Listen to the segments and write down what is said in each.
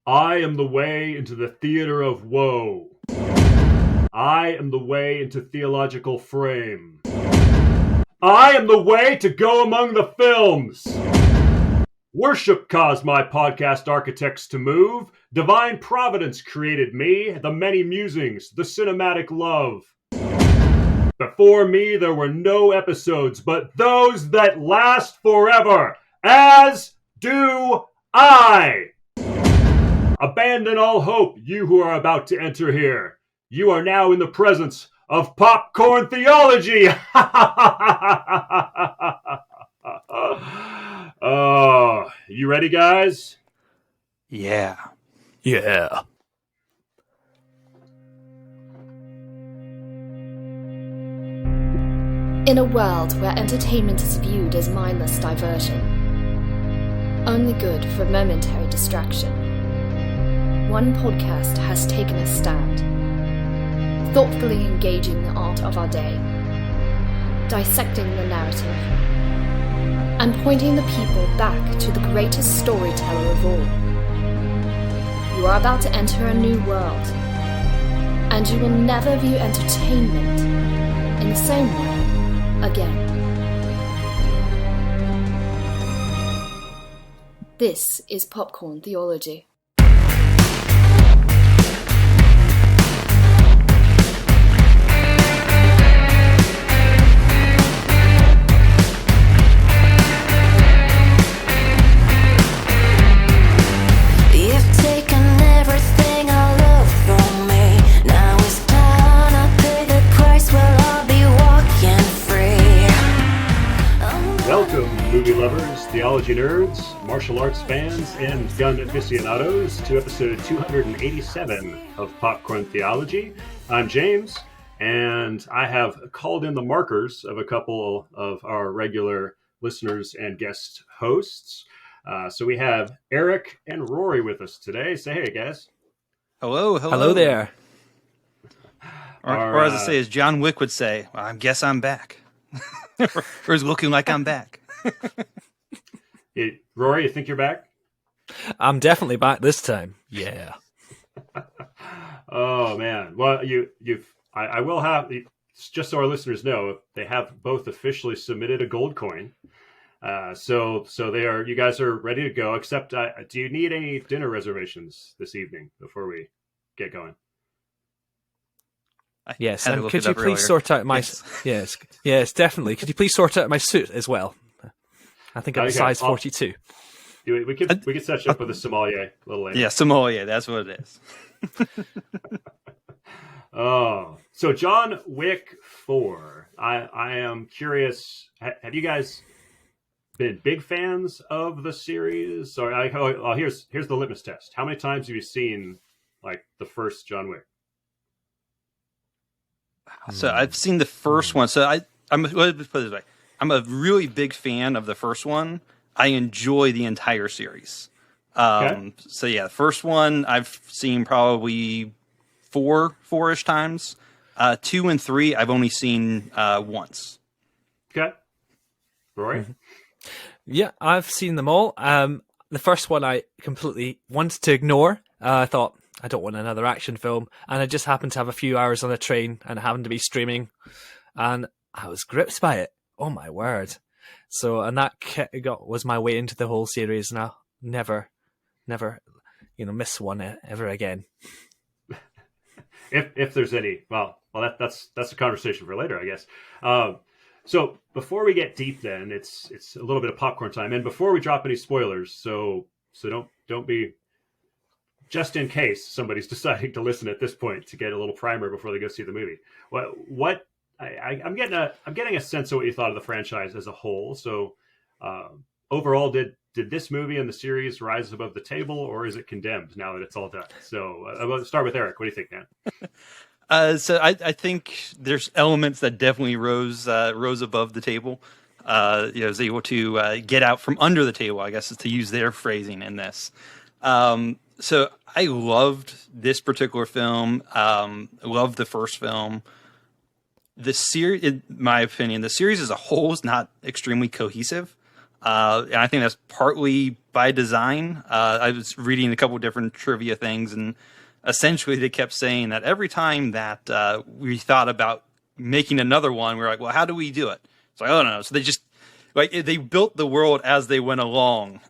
I am the way into the theater of woe. I am the way into theological frame. I am the way to go among the films. Worship caused my podcast architects to move. Divine providence created me, the many musings, the cinematic love. Before me, there were no episodes, but those that last forever, as do I. Abandon all hope, you who are about to enter here. You are now in the presence of Popcorn Theology. Oh, you ready, guys? Yeah. Yeah. In a world where entertainment is viewed as mindless diversion, only good for momentary distraction, one podcast has taken a stand, thoughtfully engaging the art of our day, dissecting the narrative, and pointing the people back to the greatest storyteller of all. You are about to enter a new world, and you will never view entertainment in the same way again. This is Popcorn Theology. Movie lovers, theology nerds, martial arts fans, and gun aficionados to episode 287 of Popcorn Theology. I'm James, and I have called in the markers of a couple of our regular listeners and guest hosts. So we have Eric and Rory with us today. Say hey, guys. Hello. Hello there. Or as I say, as John Wick would say, I guess I'm back. Or is looking like I'm back. Rory, you think you're back? I'm definitely back this time. Yeah. Oh man. Well, I will have, just so our listeners know, they have both officially submitted a gold coin. So you guys are ready to go. Except, do you need any dinner reservations this evening before we get going? Yes, and could you please sort out my... Yes, definitely. Could you please sort out my suit as well? I think I'm size 42. We could set you up with a sommelier a little later. Yeah, sommelier, that's what it is. Oh, so John Wick 4. I am curious, have you guys been big fans of the series? Or here's the litmus test. How many times have you seen like the first John Wick? So I've seen the first one. So let's put it this way. I'm a really big fan of the first one. I enjoy the entire series. Okay. So yeah, the first one I've seen probably four-ish times. 2 and 3 I've only seen once. Okay. Rory? Mm-hmm. Yeah, I've seen them all. The first one I completely wanted to ignore. I thought, I don't want another action film. And I just happened to have a few hours on a train and it happened to be streaming. And I was gripped by it. Oh my word. So, and that was my way into the whole series, and I'll never, miss one ever again. If there's any, that's a conversation for later, I guess. So before we get deep, then it's a little bit of popcorn time, and before we drop any spoilers, so don't be, just in case somebody's deciding to listen at this point to get a little primer before they go see the movie. What I'm getting a sense of what you thought of the franchise as a whole. So overall, did this movie and the series rise above the table, or is it condemned now that it's all done? So I'll start with Eric. What do you think, man? So I think there's elements that definitely rose above the table. Was able to get out from under the table, I guess, is to use their phrasing in this. So I loved this particular film. Loved the first film. The series, in my opinion, the series as a whole is not extremely cohesive. And I think that's partly by design. I was reading a couple different trivia things, and essentially they kept saying that every time that we thought about making another one, we were like, well, how do we do it? It's like, oh no. So they just they built the world as they went along.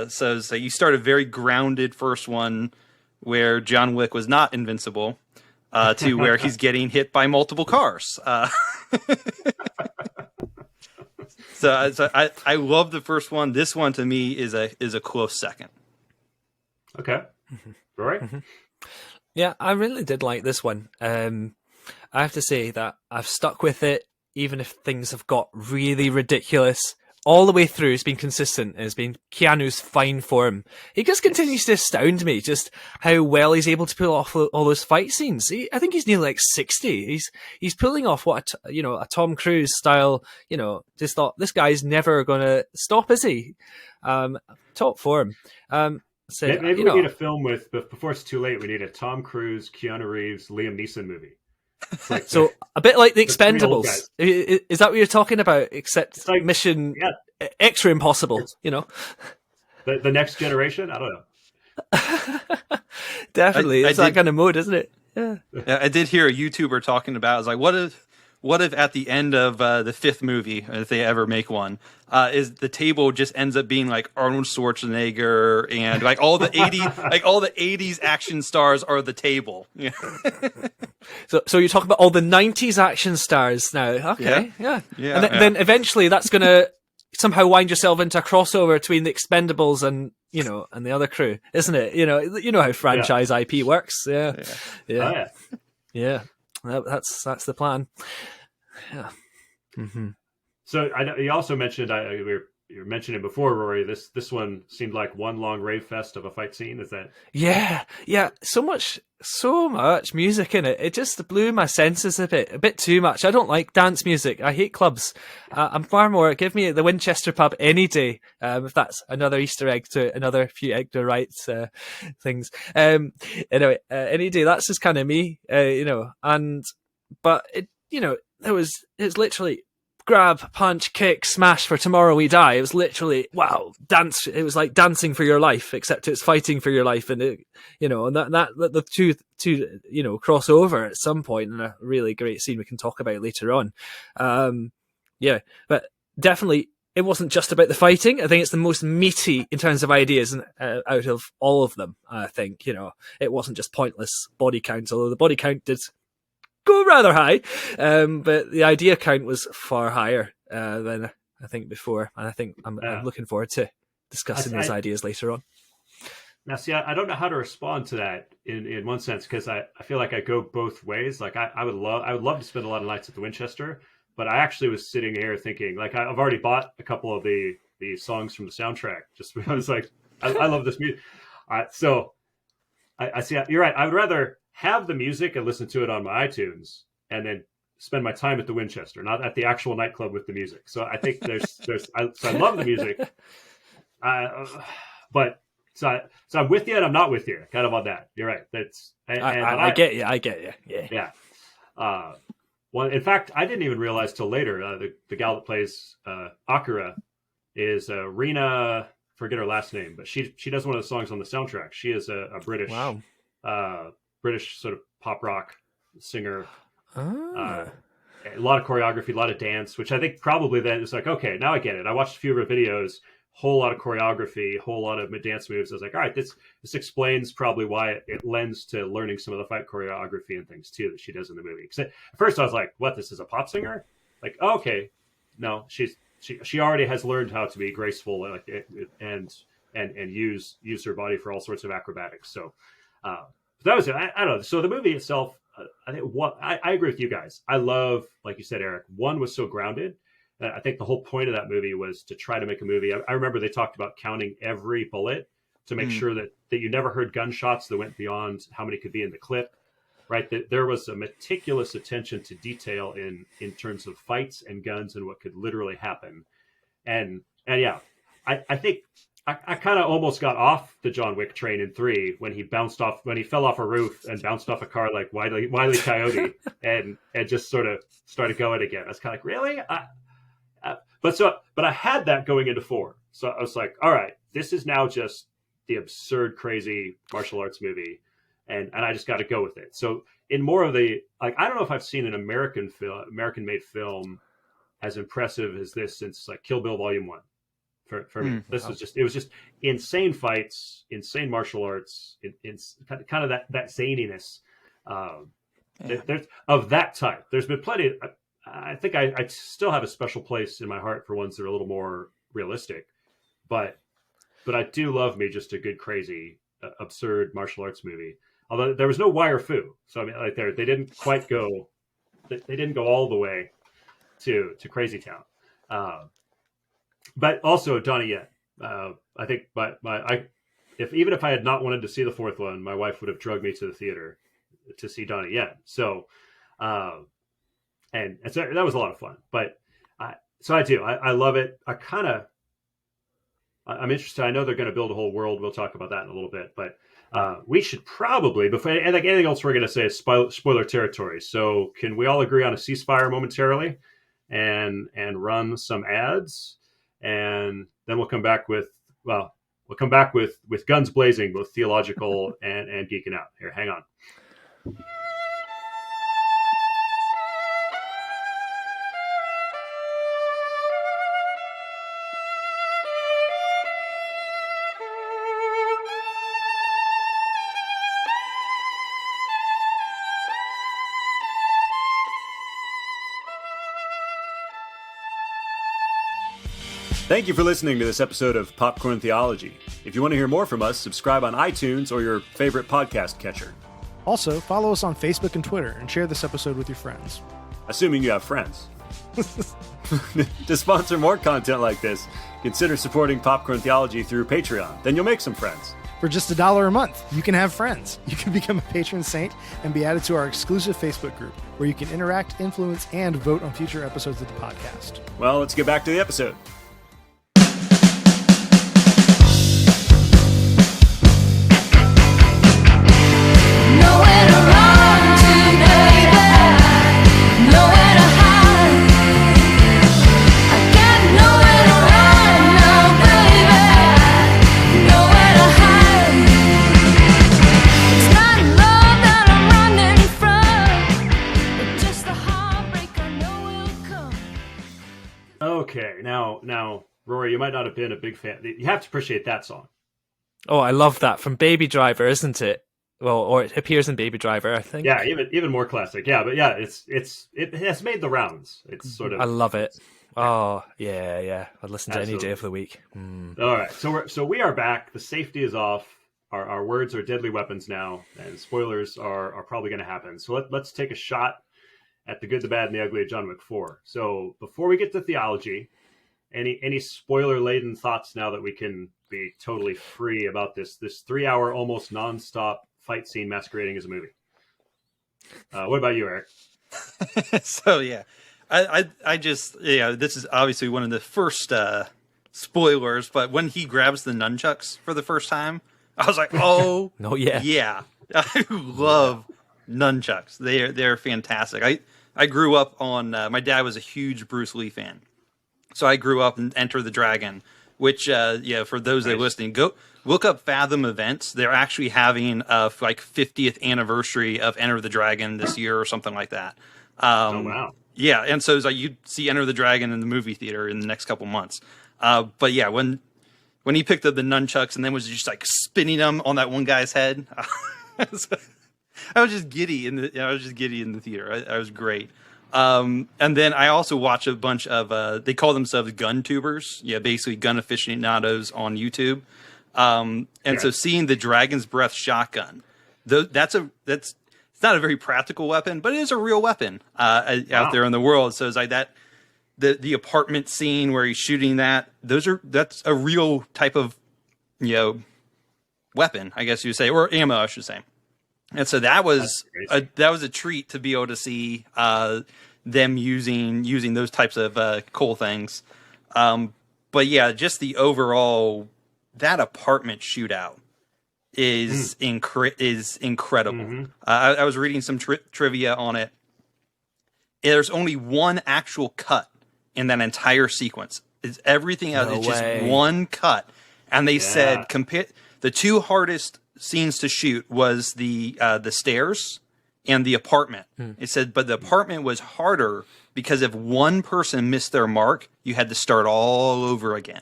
So you start a very grounded first one where John Wick was not invincible, to where he's getting hit by multiple cars. So I love the first one. This one to me is a close second. Okay. Rory? Yeah, I really did like this one. I have to say that I've stuck with it, even if things have got really ridiculous. All the way through, it's been consistent. It's been Keanu's fine form. He just continues to astound me, just how well he's able to pull off all those fight scenes. I think he's nearly like 60. He's pulling off what a Tom Cruise style. Just thought this guy's never gonna stop, is he? Top form. So maybe we need a film with, but before it's too late, we need a Tom Cruise, Keanu Reeves, Liam Neeson movie. Like so a bit like the Expendables. Is that what you're talking about? Except like, Mission Extra Impossible, The next generation? I don't know. Definitely. It's that kind of mode, isn't it? Yeah. I did hear a YouTuber talking about, I was like, what if at the end of the fifth movie, if they ever make one, is the table just ends up being like Arnold Schwarzenegger and like all the 80s action stars are the table. Yeah. So you're talking about all the 90s action stars now. Okay. Yeah. And then eventually that's going to somehow wind yourself into a crossover between the Expendables and the other crew, isn't it? You know how franchise IP works. Yeah. That's the plan. Yeah. Mm-hmm. So I know you also mentioned you were mentioning before, Rory. This one seemed like one long rave fest of a fight scene. Is that? Yeah. So much music in it. It just blew my senses a bit too much. I don't like dance music. I hate clubs. I'm far more. Give me the Winchester pub any day. If that's another Easter egg to another few Edgar Wright things. Anyway, any day. That's just kind of me. But it's literally grab, punch, kick, smash for tomorrow we die. It was literally, wow, dance. It was like dancing for your life, except it's fighting for your life. And and that the two cross over at some point in a really great scene we can talk about later on. But definitely it wasn't just about the fighting. I think it's the most meaty in terms of ideas out of all of them. I think, it wasn't just pointless body count, although the body count did go rather high, but the idea count was far higher than I think before, and I think I'm looking forward to discussing these ideas later on. Now, see, I don't know how to respond to that in one sense, because I feel like I go both ways. Like I would love to spend a lot of nights at the Winchester, but I actually was sitting here thinking, like, I've already bought a couple of the songs from the soundtrack. Just I was like, I love this music. So I see. You're right. I would rather have the music and listen to it on my iTunes, and then spend my time at the Winchester, not at the actual nightclub with the music. So I think I love the music, but so I'm with you and I'm not with you, kind of on that. You're right. I get you. Yeah. Well, in fact, I didn't even realize till later. The gal that plays Akira is Rena. Forget her last name, but she does one of the songs on the soundtrack. She is a British. Wow. British sort of pop rock singer. A lot of choreography, a lot of dance, which I think probably then it's like, okay, now I get it. I watched a few of her videos, whole lot of choreography, whole lot of dance moves. I was like, all right, this explains probably why it lends to learning some of the fight choreography and things too that she does in the movie. Because at first I was like, what, this is a pop singer? Like, oh, okay. No, she already has learned how to be graceful, like, and use her body for all sorts of acrobatics. So, that was it. I don't know. So the movie itself, I think I agree with you guys. I love, like you said, Eric, one was so grounded. I think the whole point of that movie was to try to make a movie. I remember they talked about counting every bullet to make sure that you never heard gunshots that went beyond how many could be in the clip, right? That there was a meticulous attention to detail in terms of fights and guns and what could literally happen. And yeah, I think I kind of almost got off the John Wick train in 3 when he fell off a roof and bounced off a car like Wile E. Coyote and just sort of started going again. I was kind of like, really? But I had that going into 4. So I was like, all right, this is now just the absurd, crazy martial arts movie, and I just got to go with it. So in more of the like, I don't know if I've seen an American made film as impressive as this since like Kill Bill Volume 1. For me, this was just insane fights, insane martial arts, in kind of that zaniness. There's of that type. There's been plenty. I think I still have a special place in my heart for ones that are a little more realistic, but I do love me just a good, crazy, absurd martial arts movie. Although there was no wire fu, so I mean, like they didn't quite go, they didn't go all the way to Crazy Town. But also Donnie Yen. I think even if I had not wanted to see the fourth one, my wife would have drugged me to the theater to see Donnie Yen. So, and so that was a lot of fun. But so I do. I love it. I'm interested. I know they're going to build a whole world. We'll talk about that in a little bit. But we should probably, before and like anything else we're going to say is spoiler territory. So can we all agree on a ceasefire momentarily, and run some ads? And then we'll come back with guns blazing, both theological and geeking out. Here, hang on. Thank you for listening to this episode of Popcorn Theology. If you want to hear more from us, subscribe on iTunes or your favorite podcast catcher. Also, follow us on Facebook and Twitter and share this episode with your friends. Assuming you have friends. To sponsor more content like this, consider supporting Popcorn Theology through Patreon. Then you'll make some friends. For just $1 a month, you can have friends. You can become a patron saint and be added to our exclusive Facebook group, where you can interact, influence, and vote on future episodes of the podcast. Well, let's get back to the episode. Okay, now, Rory, you might not have been a big fan. You have to appreciate that song. Oh, I love that from Baby Driver, isn't it? Well, or it appears in Baby Driver, I think. Yeah, even more classic. Yeah, but yeah, it has made the rounds. It's sort of. I love it. Oh yeah. I'd listen to any day of the week. All right, so we are back. The safety is off. Our words are deadly weapons now, and spoilers are probably going to happen. So let's take a shot at the good, the bad, and the ugly of John Wick 4. So before we get to theology, any spoiler-laden thoughts now that we can be totally free about this 3-hour, almost nonstop fight scene masquerading as a movie? What about you, Eric? So yeah, I just this is obviously one of the first spoilers, but when he grabs the nunchucks for the first time, I was like, oh, no, yeah, I love nunchucks. They're fantastic. I grew up on my dad was a huge Bruce Lee fan, so I grew up in Enter the Dragon, which for those that are listening, go look up Fathom Events. They're actually having like 50th anniversary of Enter the Dragon this year or something like that. Oh wow! Yeah, and so it's like you'd see Enter the Dragon in the movie theater in the next couple months. But yeah, when he picked up the nunchucks and then was just like spinning them on that one guy's head. I was just giddy in the theater. I was great. And then I also watch a bunch of they call themselves gun tubers. Yeah, basically gun aficionados on YouTube. So seeing the Dragon's Breath shotgun, it's not a very practical weapon, but it is a real weapon out there in the world. So it's like that the apartment scene where he's shooting that's a real type of weapon, I guess you would say, or ammo, I should say. And so that was a treat to be able to see them using those types of cool things. But yeah, just the overall that apartment shootout is incredible. Mm-hmm. I was reading some trivia on it. There's only one actual cut in that entire sequence. It's everything else. No It's way. just one cut. And they said compare the two hardest scenes to shoot was the stairs and the apartment. It said, but the apartment was harder because if one person missed their mark, you had to start all over again.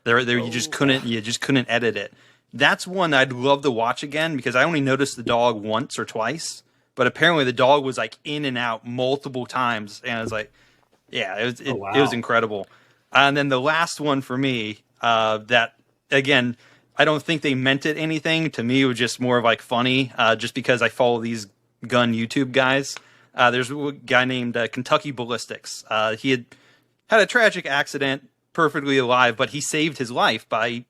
You just couldn't edit it. That's one I'd love to watch again because I only noticed the dog once or twice, but apparently the dog was like in and out multiple times, and I was like, yeah, it was incredible. And then the last one for me, that again, I don't think they meant it anything. To me, it was just more of like funny, just because I follow these gun YouTube guys. There's a guy named Kentucky Ballistics. He had a tragic accident, perfectly alive, but he saved his life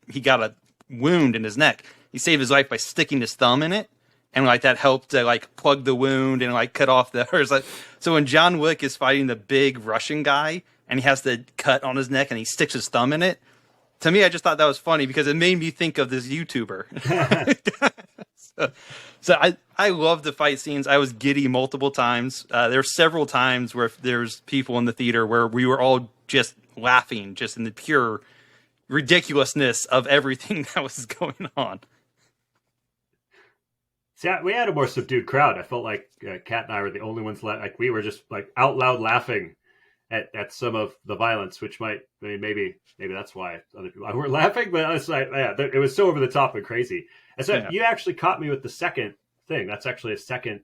he got a wound in his neck. He saved his life by sticking his thumb in it, and like that helped to like plug the wound and like cut off the. So when John Wick is fighting the big Russian guy and he has the cut on his neck and he sticks his thumb in it, to me I just thought that was funny because it made me think of this YouTuber. So I love the fight scenes. I was giddy multiple times. There were several times where there's people in the theater where we were all just laughing, just in the pure ridiculousness of everything that was going on. See, we had a more subdued crowd. I felt like Kat and I were the only ones like we were just like out loud laughing at some of the violence, which maybe that's why other people weren't laughing. But it's like, it was so over the top and crazy. And so you actually caught me with the second thing. That's actually a second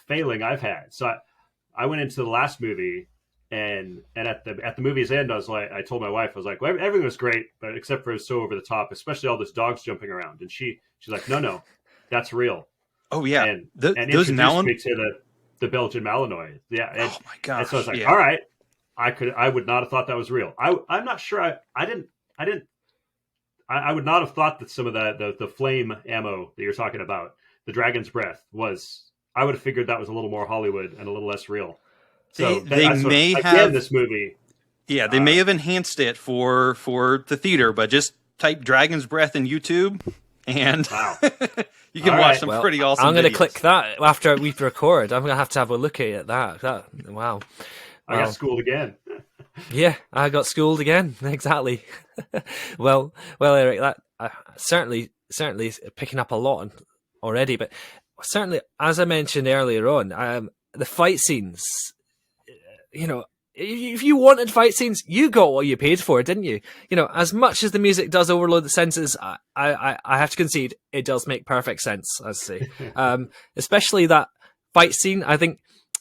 failing I've had. So I went into the last movie. And at the movie's end, I told my wife, I was like, well, everything was great, but except for it was so over the top, especially all those dogs jumping around. And she's like, no, that's real. Oh yeah, and introduced me to the Belgian Malinois. Yeah. And, oh my gosh. And so I was like, all right, I would not have thought that was real. I'm not sure. I would not have thought that some of the flame ammo that you're talking about, the Dragon's Breath, I would have figured that was a little more Hollywood and a little less real. So they may have this movie. Yeah, they may have enhanced it for the theater, but just type Dragon's Breath in YouTube, and you can watch some pretty awesome. I'm going to videos. click that after we record. I'm going to have a look at that. Wow. I got schooled again. Yeah, I got schooled again. Exactly. well, Eric, that certainly picking up a lot already, but certainly, as I mentioned earlier on, the fight scenes. You know, if you wanted fight scenes, you got what you paid for, didn't you? You know, as much as the music does overload the senses, I have to concede it does make perfect sense, I say. Especially that fight scene. I think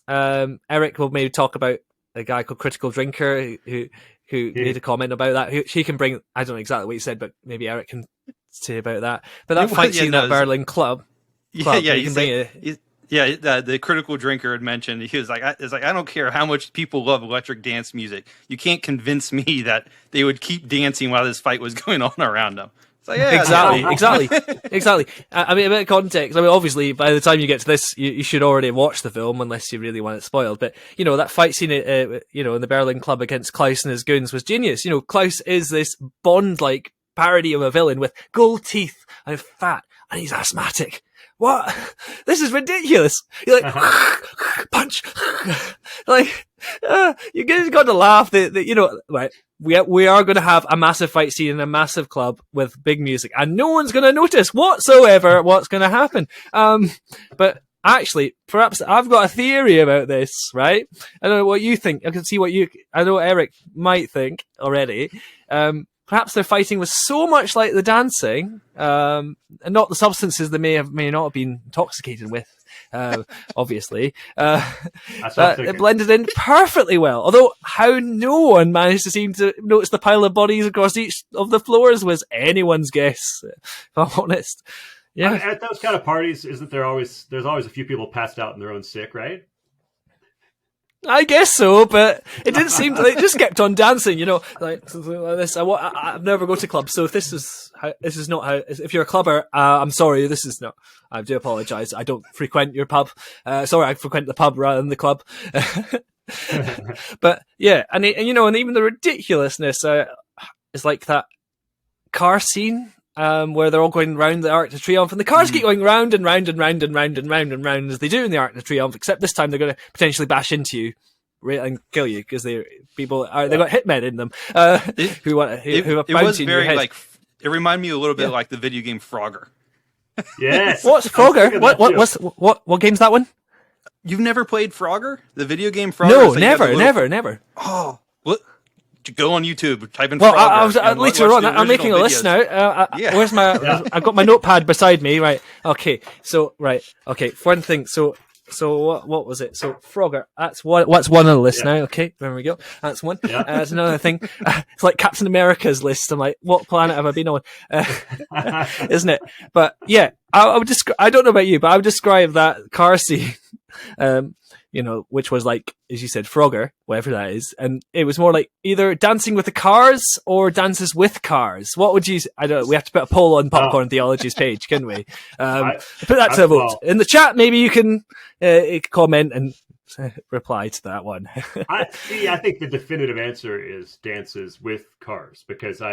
Eric will maybe talk about a guy called Critical Drinker who made a comment about that. He can bring, I don't know exactly what he said, but maybe Eric can say about that. But that fight scene at Berlin Club. The Critical Drinker had mentioned, he was like, I don't care how much people love electric dance music. You can't convince me that they would keep dancing while this fight was going on around them. It's like, Exactly. I mean, a bit of context. I mean, obviously, by the time you get to this, you should already have watched the film, unless you really want it spoiled. But, you know, that fight scene, in the Berlin Club against Klaus and his goons was genius. You know, Klaus is this Bond-like parody of a villain with gold teeth and fat, and he's asthmatic. What? This is ridiculous. You're like, punch. Like, you guys got to laugh. Right. We are going to have a massive fight scene in a massive club with big music, and no one's going to notice whatsoever what's going to happen. But actually, perhaps I've got a theory about this, right? I don't know what you think. I know Eric might think already. Perhaps their fighting was so much like the dancing, and not the substances they may not have been intoxicated with, obviously. That it blended in perfectly well. Although how no one managed to seem to notice the pile of bodies across each of the floors was anyone's guess, if I'm honest. Yeah. At those kind of parties, isn't there there's always a few people passed out in their own sick, right? I guess so, but it didn't seem they just kept on dancing, you know, like this. I've never go to clubs, so if this is not how. If you're a clubber, I'm sorry, this is not. I do apologise. I don't frequent your pub. Sorry, I frequent the pub rather than the club. But yeah, and even the ridiculously is like that car scene. Where they're all going round the Arc de Triomphe, and the cars keep going round and round and round and round and round and round as they do in the Arc de Triomphe, except this time they're going to potentially bash into you rape and kill you because they got hitmen in them who want who have it bounty was in your very head. like it reminded me a little bit like the video game Frogger. Yes. What's Frogger? What game's that one? You've never played Frogger? The video game Frogger? No, It's like you have the little- never. Oh, what? Go on YouTube, type in Well, Frogger. I was and later watch on. the I'm making a original list videos. now. Yeah. Where's my? I've got my notepad beside me. Right. Okay. So one thing. So what was it? So Frogger. That's one. What's one on the list now? Okay. There we go. That's one. Yeah. That's another thing. It's like Captain America's list. I'm like, what planet have I been on? Isn't it? But yeah, I would I don't know about you, but I would describe that car scene. Which was like, as you said, Frogger, whatever that is. And it was more like either Dancing with the Cars or Dances with Cars. What would you, I don't know, we have to put a poll on Popcorn Theology's page, couldn't we? Put that to a vote. In the chat, maybe you can comment and reply to that one. I think the definitive answer is Dances with Cars, because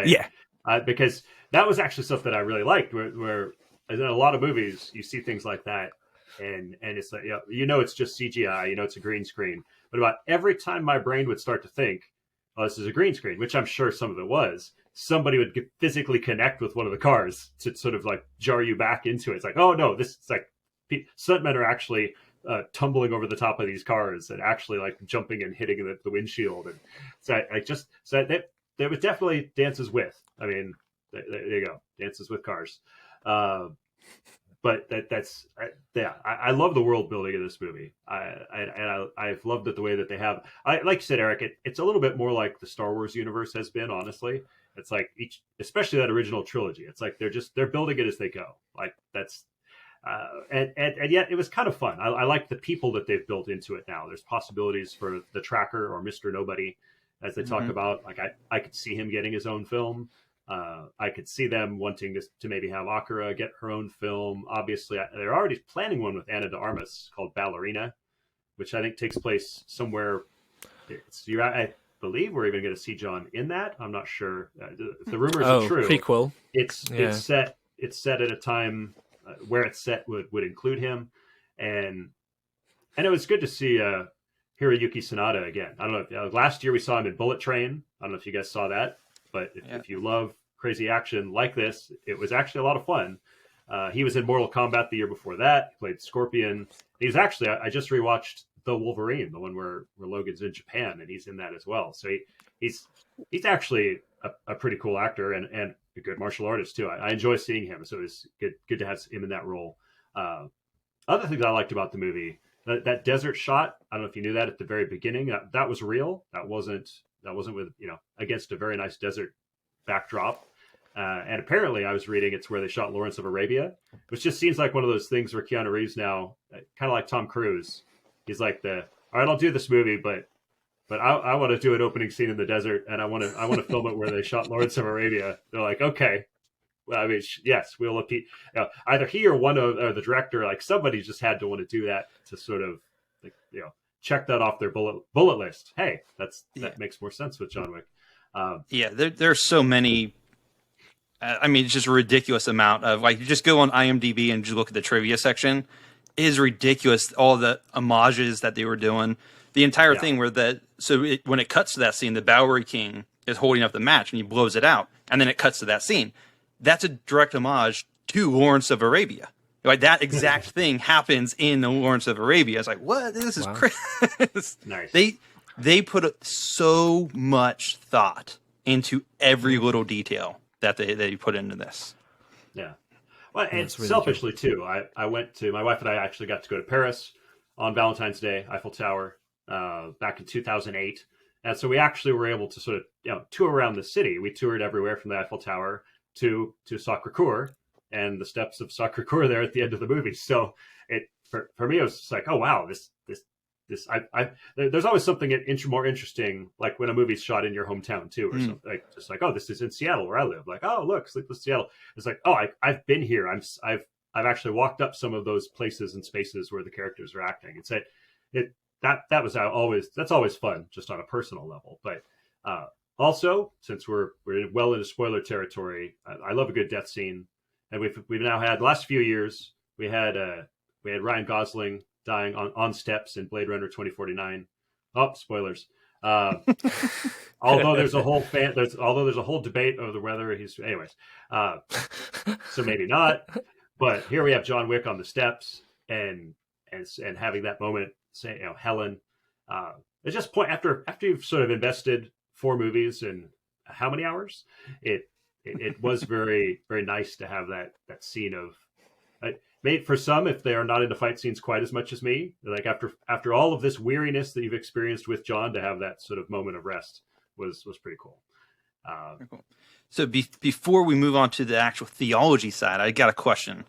because that was actually stuff that I really liked, where in a lot of movies, you see things like that. And it's like, it's just CGI, it's a green screen. But about every time my brain would start to think, oh, this is a green screen, which I'm sure some of it was, somebody would physically connect with one of the cars to sort of like jar you back into it. It's like, oh no, this is like stuntmen are actually tumbling over the top of these cars and actually like jumping and hitting the windshield. And so there was definitely Dances with. I mean, there you go, Dances with Cars. But I love the world building of this movie. I've loved it the way that they have. Like you said, Eric, it's a little bit more like the Star Wars universe has been. Honestly, it's like especially that original trilogy. It's like they're building it as they go. Like that's and yet it was kind of fun. I like the people that they've built into it now. There's possibilities for the Tracker or Mr. Nobody, as they talk about. Like I could see him getting his own film. I could see them wanting to maybe have Akira get her own film. Obviously, they're already planning one with Ana de Armas called Ballerina, which I think takes place somewhere. I believe we're even going to see John in that. I'm not sure if the rumors are true. Prequel. It's set at a time where it's set would include him, and it was good to see Hiroyuki Sanada again. I don't know. Last year we saw him in Bullet Train. I don't know if you guys saw that. But if you love crazy action like this, it was actually a lot of fun. He was in Mortal Kombat the year before that. He played Scorpion. He's actually, I just rewatched The Wolverine, the one where Logan's in Japan, and he's in that as well. So he's actually a pretty cool actor and a good martial artist too. I enjoy seeing him. So it was good to have him in that role. Other things I liked about the movie, that desert shot, I don't know if you knew that at the very beginning, that was real. That wasn't with, against a very nice desert backdrop. And apparently I was reading it's where they shot Lawrence of Arabia, which just seems like one of those things where Keanu Reeves now, kind of like Tom Cruise, he's like all right, I'll do this movie, but I want to do an opening scene in the desert, and I want to film it where they shot Lawrence of Arabia. They're like, okay. Well, I mean, yes, we'll repeat. Either he or or the director, like somebody just had to want to do that to sort of, like, check that off their bullet list. Hey, that makes more sense with John Wick. There's so many. I mean, it's just a ridiculous amount of, like, you just go on IMDb and just look at the trivia section. It is ridiculous, all the homages that they were doing. The entire thing where when it cuts to that scene, the Bowery King is holding up the match and he blows it out, and then it cuts to that scene. That's a direct homage to Lawrence of Arabia. Like, that exact thing happens in the Lawrence of Arabia. It's like, what? This is crazy. Nice. They put so much thought into every little detail that they put into this. Yeah. Well, and really selfishly too, I went to, my wife and I actually got to go to Paris on Valentine's Day, Eiffel Tower, back in 2008. And so we actually were able to sort of, tour around the city. We toured everywhere from the Eiffel Tower to Sacré-Cœur and the steps of Sacré-Cœur there at the end of the movie. So for me, it was just like, oh wow, there's always something more interesting, like when a movie's shot in your hometown too, or something. Like, just like, oh, this is in Seattle where I live. Like, oh, look, Sleepless Seattle. It's like, oh, I've been here. I've actually walked up some of those places and spaces where the characters are acting. That's always fun, just on a personal level. But also, since we're well into spoiler territory, I love a good death scene, and we've now had the last few years we had Ryan Gosling dying on steps in Blade Runner 2049. Oh, spoilers. Although there's a whole debate over whether he's, anyways. So maybe not. But here we have John Wick on the steps, and having that moment, say, Helen. It's just point after you've sort of invested 4 movies in how many hours? It was very, very nice to have that scene of. Made for some, if they are not into fight scenes quite as much as me, like after all of this weariness that you've experienced with John, to have that sort of moment of rest was pretty cool. So before we move on to the actual theology side, I got a question.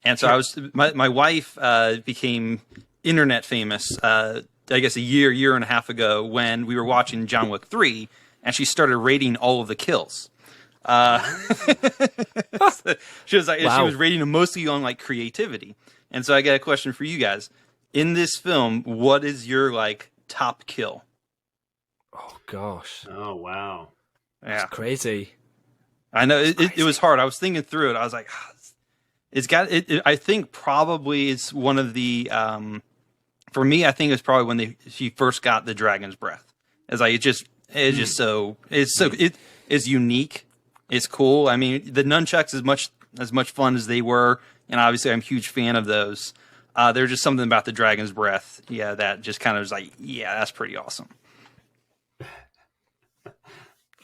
And so Sure. my wife became internet famous, I guess a year and a half ago, when we were watching John Wick 3, and she started rating all of the kills. She was like, Wow. she was rating them mostly on like creativity. And so I got a question for you guys. In this film, what is your like top kill? Oh gosh, Oh wow. that's crazy. I know it was hard. I was thinking through it. I was like, it's got it. I think probably it's one of the, for me, I think it's probably when she first got the dragon's breath. It's like, it's unique. It's cool. I mean, the nunchucks as much fun as they were, and obviously I'm a huge fan of those. There's just something about the dragon's breath, that just kind of was like, that's pretty awesome.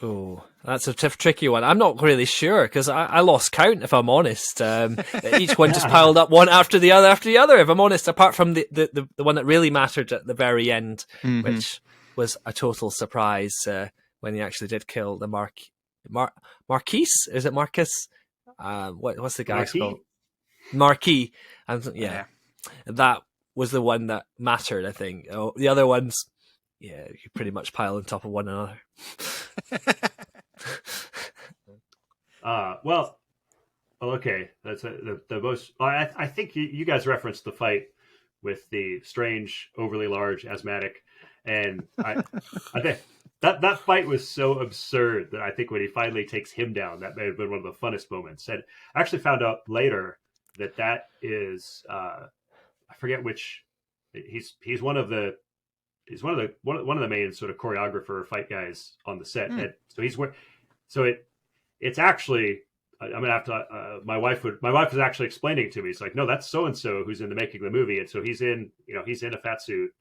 Oh, that's a tricky one. I'm not really sure because I lost count, if I'm honest. Each one just piled up one after the other, if I'm honest, apart from the one that really mattered at the very end, which was a total surprise when he actually did kill the Marquis? Is it Marcus? What's the guy's called? Marquis. And that was the one that mattered, I think. Oh, the other ones, you pretty much pile on top of one another. Well, okay. That's the most. I think you guys referenced the fight with the strange, overly large asthmatic, and I think that fight was so absurd that I think when he finally takes him down, that may have been one of the funnest moments. And I actually found out later that is I forget which. He's one of the main sort of choreographer fight guys on the set. And it's actually, I'm gonna have to. My wife was actually explaining it to me. It's like, no, that's so and so who's in the making of the movie, and so he's in a fat suit,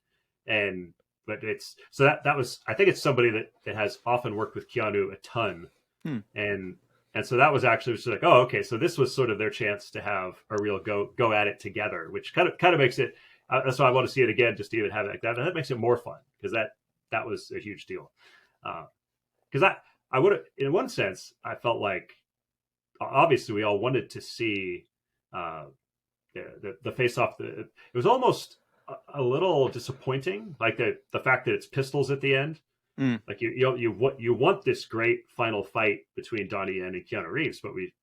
but it's so that was, I think it's somebody that has often worked with Keanu a ton, and so that was actually just like, oh, okay, so this was sort of their chance to have a real go at it together, which kind of makes it. That's why I want to see it again, just to even have it like that. That makes it more fun because that was a huge deal. Because I would have, in one sense, I felt like obviously we all wanted to see the face off. It was almost a little disappointing, like the fact that it's pistols at the end. Like you want this great final fight between Donnie Yen and Keanu Reeves, but we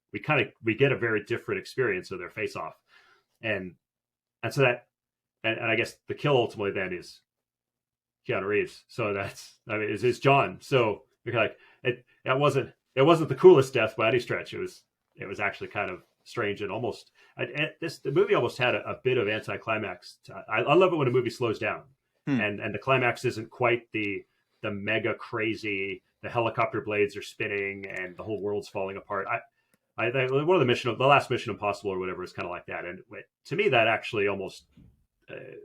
get a very different experience of their face off, and so that. And I guess the kill ultimately then is Keanu Reeves. So is John. So you're like, it wasn't the coolest death by any stretch. It was actually kind of strange and almost the movie almost had a bit of anticlimax. I love it when a movie slows down and the climax isn't quite the mega crazy. The helicopter blades are spinning and the whole world's falling apart. I one of the last Mission Impossible or whatever is kind of like that. And to me, that actually almost.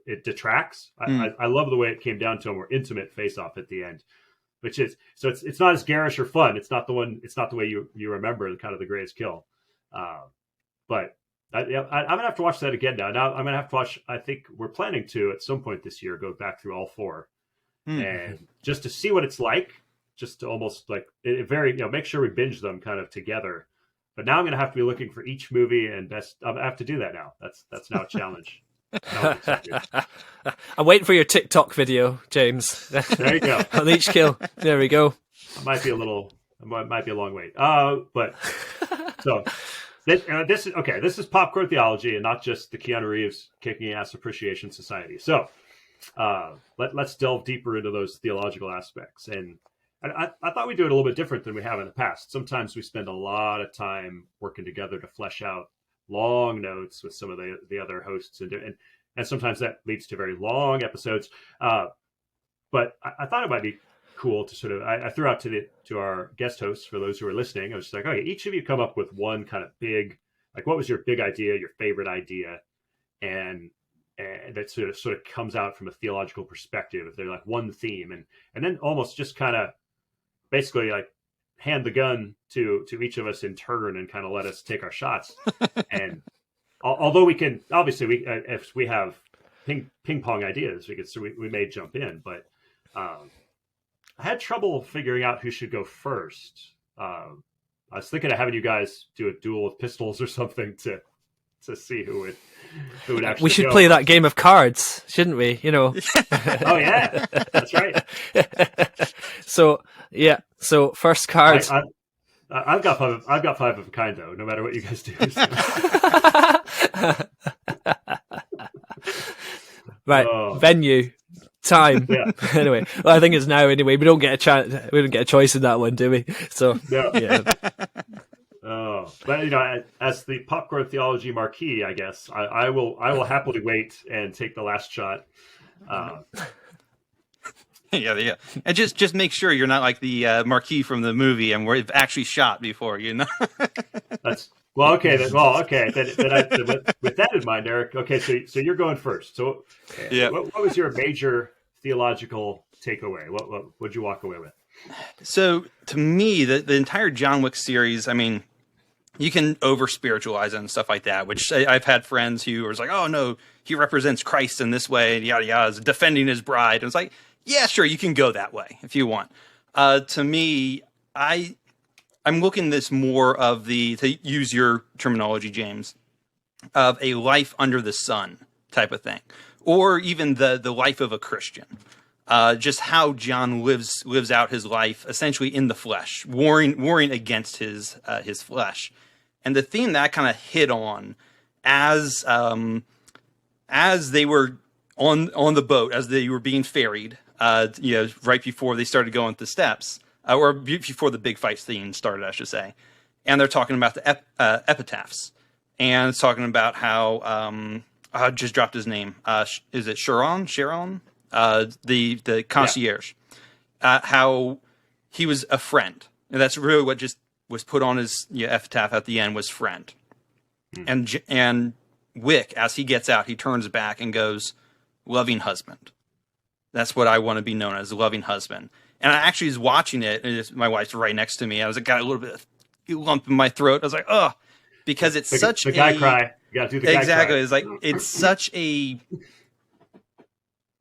It detracts. I love the way it came down to a more intimate face-off at the end, which is so it's not as garish or fun. It's not the way you remember kind of the greatest kill. But I'm gonna have to watch that again now. Now I'm gonna have to watch. I think we're planning to at some point this year go back through all 4 and just to see what it's like. Just to almost like make sure we binge them kind of together. But now I'm gonna have to be looking for each movie and I have to do that now. That's now a challenge. I'm waiting for your TikTok video, James. There you go. On each kill. There we go. It might be a long wait. But so this is okay. This is popcorn theology and not just the Keanu Reeves Kicking Ass Appreciation Society. So let's delve deeper into those theological aspects. And I thought we'd do it a little bit different than we have in the past. Sometimes we spend a lot of time working together to flesh out long notes with some of the other hosts and sometimes that leads to very long episodes. but I thought it might be cool to sort of, I threw out to our guest hosts, for those who are listening, I was just like, okay, each of you come up with one kind of big, like, what was your big idea, your favorite idea, and that sort of comes out from a theological perspective, if they're like one theme, and then almost just kind of basically like hand the gun to each of us in turn and kind of let us take our shots. And although we can, obviously, if we have ping pong ideas, we may jump in, but I had trouble figuring out who should go first. I was thinking of having you guys do a duel with pistols or something to see who would actually. We should go. play that game of cards, shouldn't we? You know. Oh yeah, that's right. So first card. I've got five of a kind though. No matter what you guys do. Right, venue, time. Yeah. Anyway, well, I think it's now. Anyway, we don't get a chance. We don't get a choice in that one, do we? So No. yeah. Oh, but as the popcorn theology marquee, I guess I will happily wait and take the last shot. Yeah, and just make sure you're not like the marquee from the movie, and we've actually shot before, you know. That's well, okay. Then with that in mind, Eric. Okay, so you're going first. So, Yeah. what was your major theological takeaway? What'd you walk away with? So to me, the entire John Wick series, I mean, you can over spiritualize it and stuff like that, which I've had friends who are like, oh no, he represents Christ in this way, and yada yada, is defending his bride. And it's like, yeah, sure, you can go that way if you want. To me, I'm looking this more of to use your terminology, James, of a life under the sun type of thing, or even the life of a Christian. Just how John lives out his life essentially in the flesh, warring against his flesh, and the theme that I kind of hit on as they were on the boat, as they were being ferried, right before they started going up the steps, or before the big fight scene started, I should say, and they're talking about the epitaphs, and it's talking about how I just dropped his name. Is it Sharon? The concierge, how he was a friend, and that's really what just was put on his epitaph at the end, was friend. And Wick, as he gets out, he turns back and goes, loving husband. That's what I want to be known as, a loving husband. And I actually was watching it, and my wife's right next to me. I was like, got a little bit of lump in my throat. I was like, oh, because it's the guy cry. You gotta do the guy exactly. cry. It's like, it's such a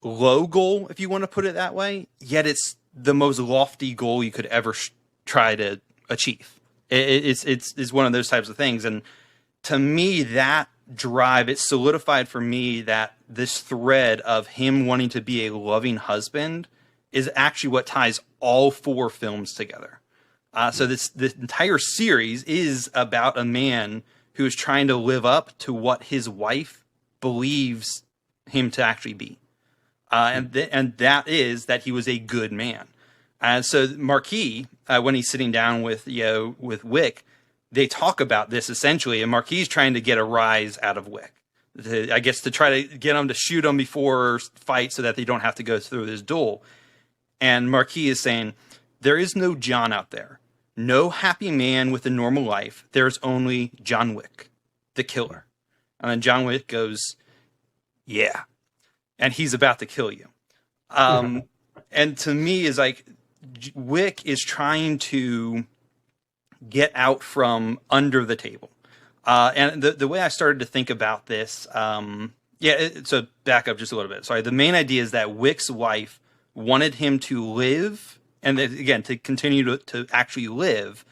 low goal, if you want to put it that way, yet it's the most lofty goal you could ever try to achieve. It's one of those types of things. And to me, that drive, it solidified for me that this thread of him wanting to be a loving husband is actually what ties all four films together. So this entire series is about a man who is trying to live up to what his wife believes him to actually be. And that is that he was a good man. And so Marquis, when he's sitting down with Wick, they talk about this essentially, and Marquis is trying to get a rise out of Wick. I guess to try to get him to shoot him before fight so that they don't have to go through this duel. And Marquis is saying, there is no John out there. No happy man with a normal life. There's only John Wick, the killer. And then John Wick goes, yeah. And he's about to kill you. And to me is like, Wick is trying to get out from under the table. And the way I started to think about this, so back up just a little bit. Sorry. The main idea is that Wick's wife wanted him to live, and again, to continue to actually live,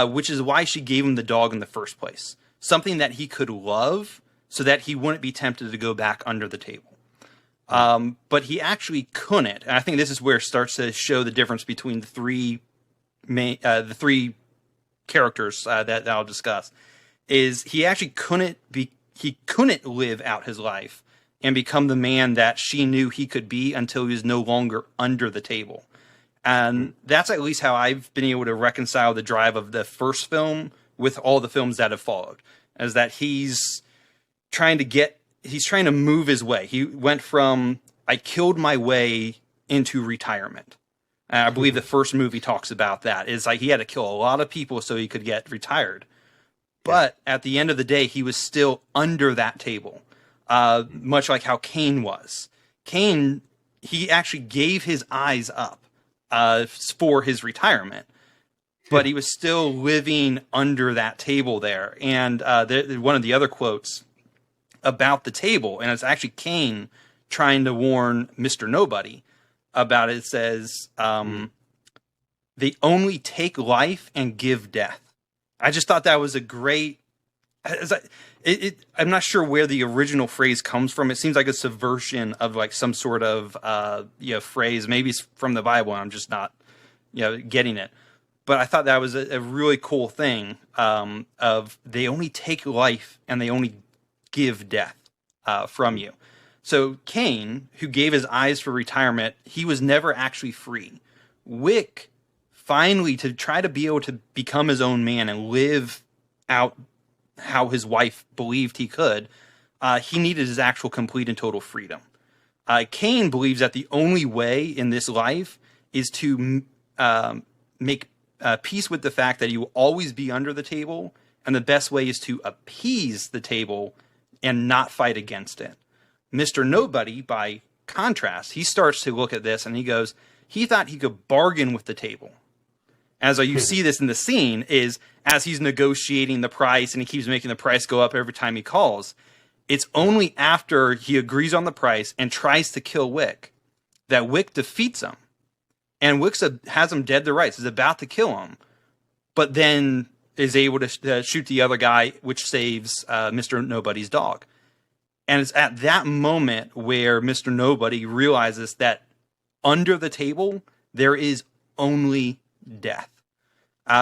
which is why she gave him the dog in the first place. Something that he could love so that he wouldn't be tempted to go back under the table. But he actually couldn't. And I think this is where it starts to show the difference between the three characters that I'll discuss. Is he actually couldn't live out his life and become the man that she knew he could be until he was no longer under the table. And that's at least how I've been able to reconcile the drive of the first film with all the films that have followed, is that he's trying to move his way. He went from, I killed my way into retirement. I believe the first movie talks about that. It's like he had to kill a lot of people so he could get retired. But at the end of the day, he was still under that table, much like how Cain was. Cain, he actually gave his eyes up for his retirement, but he was still living under that table there. And one of the other quotes about the table, and it's actually Cain trying to warn Mr. Nobody about it, says, they only take life and give death. I just thought that was a great... I'm not sure where the original phrase comes from. It seems like a subversion of like some sort of phrase. Maybe it's from the Bible, and I'm just not getting it. But I thought that was a really cool thing of they only take life and they only give death from you. So Cain, who gave his eyes for retirement, he was never actually free. Wick, finally, to try to be able to become his own man and live out how his wife believed he could, he needed his actual complete and total freedom. Cain believes that the only way in this life is to make peace with the fact that you will always be under the table, and the best way is to appease the table and not fight against it. Mr. Nobody, by contrast, he starts to look at this and he goes, he thought he could bargain with the table. As you see this in the scene is as he's negotiating the price and he keeps making the price go up every time he calls. It's only after he agrees on the price and tries to kill Wick that Wick defeats him. And Wick has him dead to rights, is about to kill him, but then is able to shoot the other guy, which saves Mr. Nobody's dog. And it's at that moment where Mr. Nobody realizes that under the table, there is only death.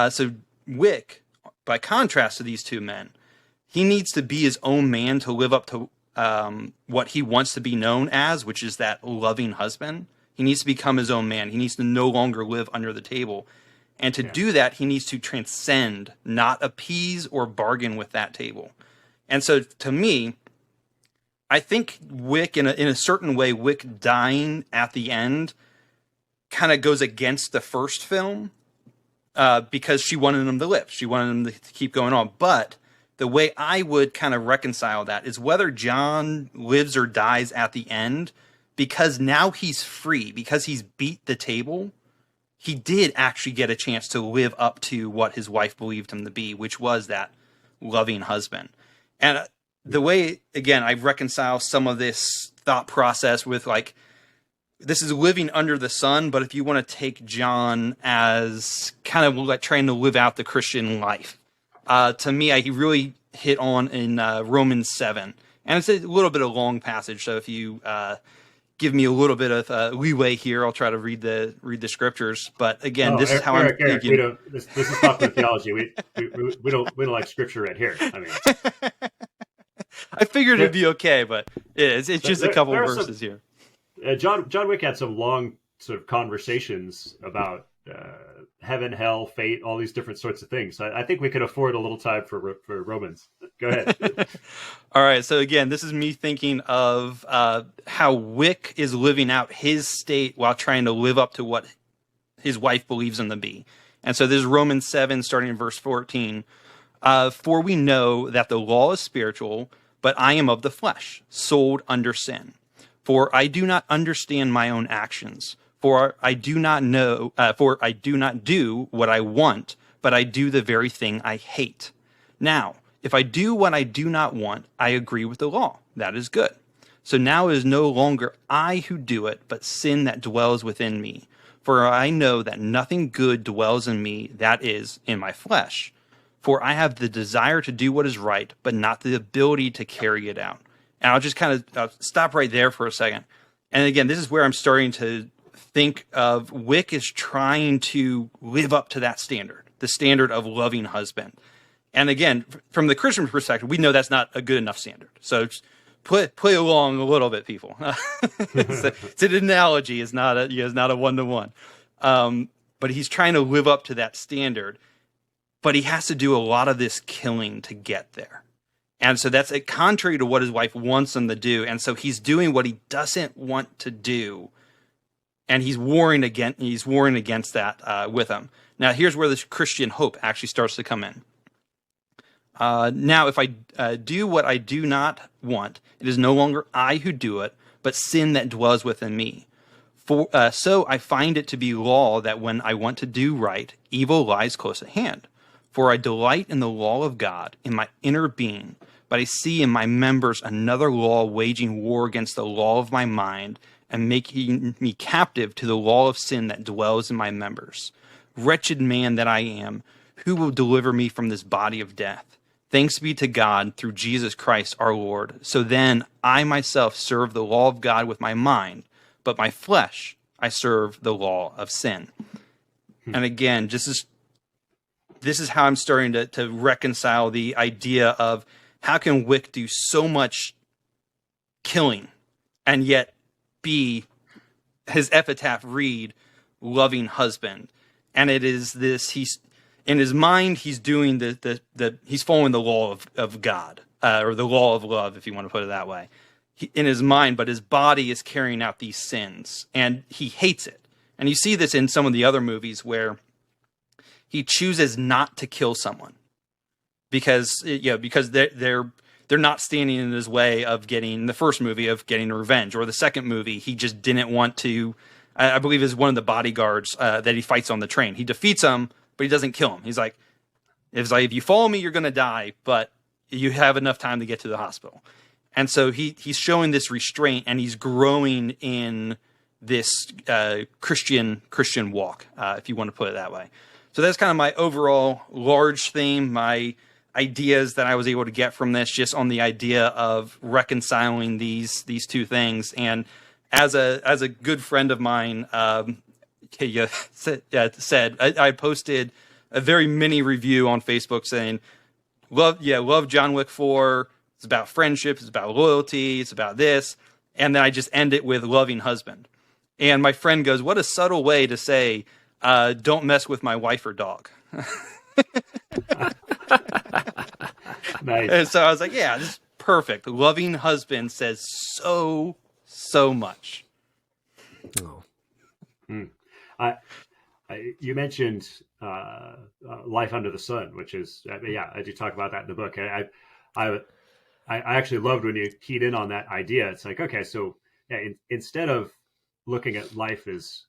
So Wick, by contrast to these two men, he needs to be his own man to live up to what he wants to be known as, which is that loving husband. He needs to become his own man. He needs to no longer live under the table. And to do that, he needs to transcend, not appease or bargain with that table. And so to me, I think Wick, in a certain way, Wick dying at the end kind of goes against the first film because she wanted him to live. She wanted him to keep going on. But the way I would kind of reconcile that is whether John lives or dies at the end, because now he's free, because he's beat the table, he did actually get a chance to live up to what his wife believed him to be, which was that loving husband. And the way, again, I reconcile some of this thought process with, like, this is living under the sun, but if you want to take John as kind of like trying to live out the Christian life, to me, he really hit on in Romans 7. And it's a little bit of a long passage, so if you give me a little bit of leeway here, I'll try to read the scriptures. But again, this is how I'm thinking. This is popular theology. We don't like scripture right here. I mean, I figured it'd be okay, but it's just a couple of verses here. John Wick had some long sort of conversations about heaven, hell, fate, all these different sorts of things. I think we could afford a little time for Romans. Go ahead. All right. So again, this is me thinking of how Wick is living out his state while trying to live up to what his wife believes him to be. And so this is Romans 7, starting in verse 14. For we know that the law is spiritual, but I am of the flesh, sold under sin. For I do not understand my own actions. For I do not do what I want, but I do the very thing I hate. Now, if I do what I do not want, I agree with the law. That is good. So now it is no longer I who do it, but sin that dwells within me. For I know that nothing good dwells in me, that is, in my flesh. For I have the desire to do what is right, but not the ability to carry it out. And I'll just kind of stop right there for a second. And again, this is where I'm starting to think of Wick is trying to live up to that standard, the standard of loving husband. And again, from the Christian perspective, we know that's not a good enough standard. So just play along a little bit, people. It's an analogy. It's not a one-to-one. But he's trying to live up to that standard. But he has to do a lot of this killing to get there. And so that's contrary to what his wife wants him to do. And so he's doing what he doesn't want to do. and he's warring against that with him. Now, here's where this Christian hope actually starts to come in. Now, if I do what I do not want, it is no longer I who do it, but sin that dwells within me. So I find it to be law that when I want to do right, evil lies close at hand. For I delight in the law of God in my inner being, but I see in my members another law waging war against the law of my mind and making me captive to the law of sin that dwells in my members. Wretched man that I am, who will deliver me from this body of death? Thanks be to God through Jesus Christ our Lord. So then I myself serve the law of God with my mind, but my flesh I serve the law of sin. And again, this is how I'm starting to reconcile the idea of how can Wick do so much killing and yet be his epitaph read loving husband. And it is this, he's in his mind, he's doing he's following the law of God, or the law of love, if you want to put it that way, in his mind, but his body is carrying out these sins, and he hates it. And you see this in some of the other movies where he chooses not to kill someone because they're not standing in his way of getting the first movie of getting revenge, or the second movie he just didn't want to. I believe is one of the bodyguards that he fights on the train. He defeats him, but he doesn't kill him. He's like, if you follow me, you're going to die, but you have enough time to get to the hospital. And so he's showing this restraint, and he's growing in this Christian walk, if you want to put it that way. So that's kind of my overall large theme, my ideas that I was able to get from this, just on the idea of reconciling these two things. And as a good friend of mine said, I posted a very mini review on Facebook saying, love John Wick 4. It's about friendship. It's about loyalty. It's about this. And then I just end it with loving husband. And my friend goes, what a subtle way to say, don't mess with my wife or dog. Nice. And so I was like, yeah, this is perfect. Loving husband says so much. Oh. You mentioned Life Under the Sun, which is, I do talk about that in the book. I actually loved when you keyed in on that idea. It's like, okay, so instead of looking at life as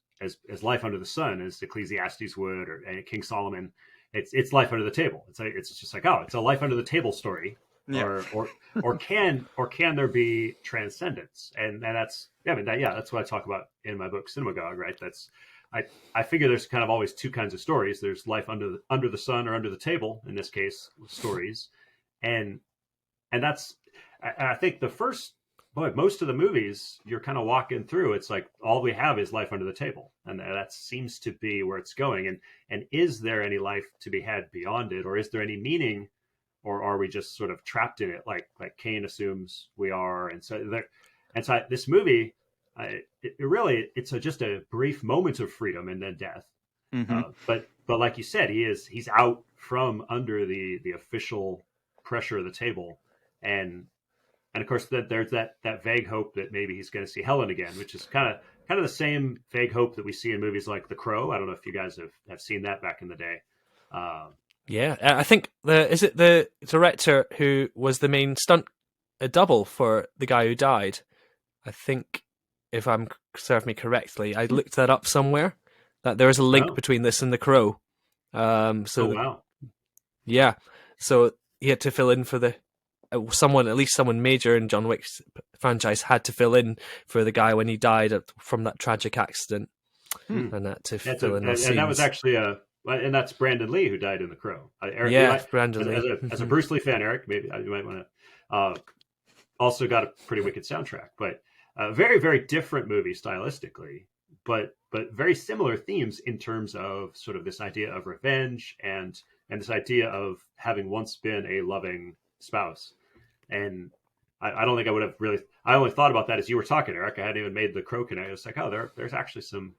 life under the sun, as Ecclesiastes would, or King Solomon, it's life under the table. It's just like, oh, it's a life under the table story, Yeah. or can there be transcendence? And that's that's what I talk about in my book Cinemagogue, right? I figure there's kind of always two kinds of stories. There's life under the sun or under the table, in this case, stories, and that's, I think most of the movies you're kind of walking through, it's like all we have is life under the table, and that seems to be where it's going. And is there any life to be had beyond it, or is there any meaning, or are we just sort of trapped in it, like Cain assumes we are? And so this movie, it's just a brief moment of freedom and then death. Mm-hmm. But like you said, he's out from under the official pressure of the table, and of course that there's that vague hope that maybe he's going to see Helen again, which is kind of the same vague hope that we see in movies like The Crow. I don't know if you guys have seen that back in the day. Yeah, I think is it the director who was the main stunt double for the guy who died? I think, if I'm serve me correctly, I looked that up somewhere, that there is a link between this and The Crow. Wow. Yeah, so he had to fill in for the at least someone major in John Wick's franchise had to fill in for the guy when he died from that tragic accident, and that to fill in. And that was actually and that's Brandon Lee, who died in The Crow. Eric, Brandon Lee. As a Bruce Lee fan, Eric, maybe you might want to. Also got a pretty wicked soundtrack, but very, very different movie stylistically, but very similar themes in terms of sort of this idea of revenge and this idea of having once been a loving spouse. And I don't think I would have really. I only thought about that as you were talking, Eric. I hadn't even made the Crow connect. I was like, oh, there's actually some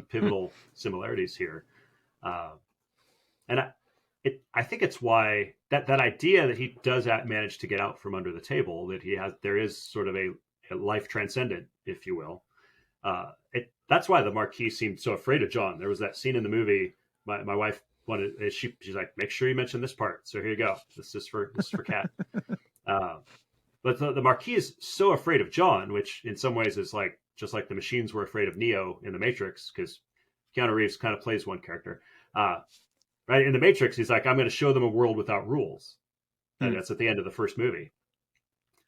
pivotal similarities here. And I think it's why that idea that he does manage to get out from under the table, that there is sort of a life transcendent, if you will. That's why the Marquis seemed so afraid of John. There was that scene in the movie. My wife wanted, she's like, make sure you mention this part. So here you go. This is for Kat. But the Marquis is so afraid of John, which in some ways is like just like the machines were afraid of Neo in the Matrix, because Keanu Reeves kind of plays one character. Right in the Matrix, he's like, I'm going to show them a world without rules. And that's at the end of the first movie.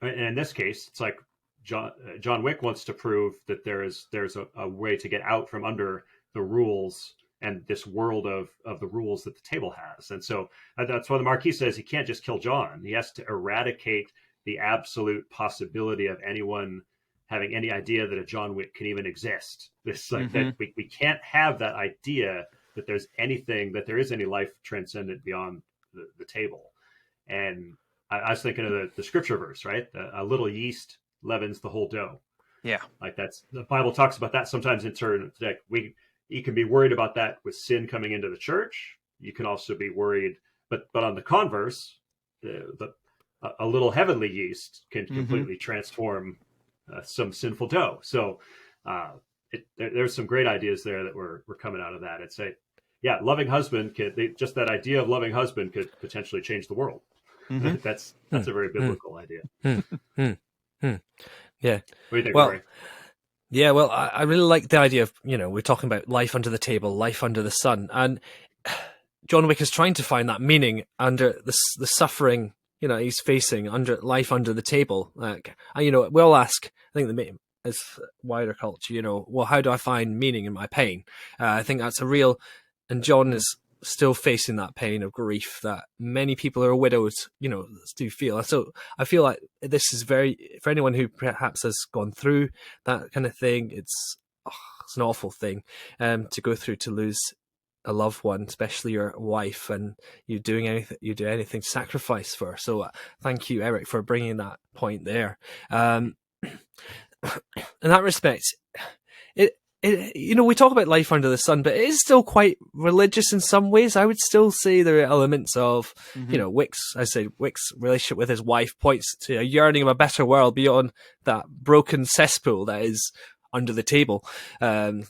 And in this case, it's like John Wick wants to prove that there's a way to get out from under the rules and this world of the rules that the table has. And so that's why the Marquis says he can't just kill John. He has to eradicate the absolute possibility of anyone having any idea that a John Wick can even exist. This like that we can't have that idea that there is any life transcendent beyond the table. And I was thinking of the scripture verse, right? A little yeast leavens the whole dough. Yeah, like that's the Bible talks about that sometimes in turn. Like you can be worried about that with sin coming into the church. You can also be worried, but on the converse, a little heavenly yeast can completely transform some sinful dough. So there's some great ideas there that were coming out of that. It's loving husband just that idea of loving husband could potentially change the world. That's a very biblical idea. Yeah. What do you think, well, Rory? Yeah, well, I really like the idea of, we're talking about life under the table, life under the sun. And John Wick is trying to find that meaning under the suffering, he's facing under life under the table. Like, we all ask, I think as wider culture, well, how do I find meaning in my pain? I think that's and John is still facing that pain of grief that many people who are widowed, do feel. So I feel like this is for anyone who perhaps has gone through that kind of thing, it's an awful thing to go through, to lose a loved one, especially your wife, and you do anything to sacrifice for her. So thank you, Eric, for bringing that point there. In that respect, we talk about life under the sun, but it is still quite religious in some ways. I would still say there are elements of, Wick's relationship with his wife points to a yearning of a better world beyond that broken cesspool that is under the table. And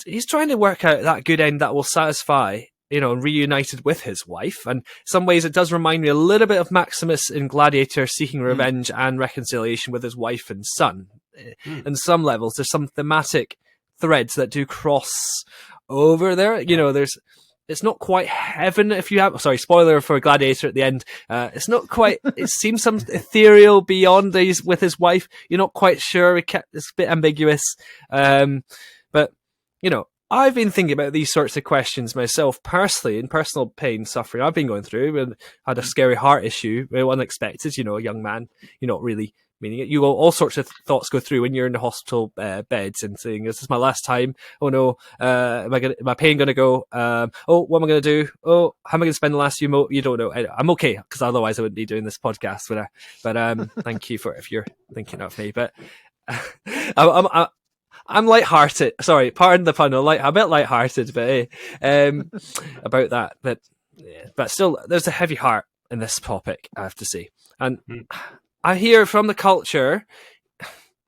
he's trying to work out that good end that will satisfy, reunited with his wife. And in some ways it does remind me a little bit of Maximus in Gladiator seeking revenge and reconciliation with his wife and son. In some levels, there's some thematic threads that do cross over there. It's not quite heaven. Spoiler for Gladiator at the end. It's not quite, it seems some ethereal beyond these with his wife. You're not quite sure. It's a bit ambiguous. But I've been thinking about these sorts of questions myself personally, in personal pain, suffering I've been going through, and had a scary heart issue, unexpected, a young man, you're not really meaning it. All sorts of thoughts go through when you're in the hospital beds and saying, "This is my last time. Oh no, am my pain going to go? What am I going to do? Oh, how am I going to spend the last few months? You don't know. I'm okay, because otherwise I wouldn't be doing this podcast, would I? But thank you if you're thinking of me. But I'm lighthearted. Sorry, pardon the pun. I'm a bit lighthearted, but about that. But still, there's a heavy heart in this topic, I have to say. And I hear from the culture,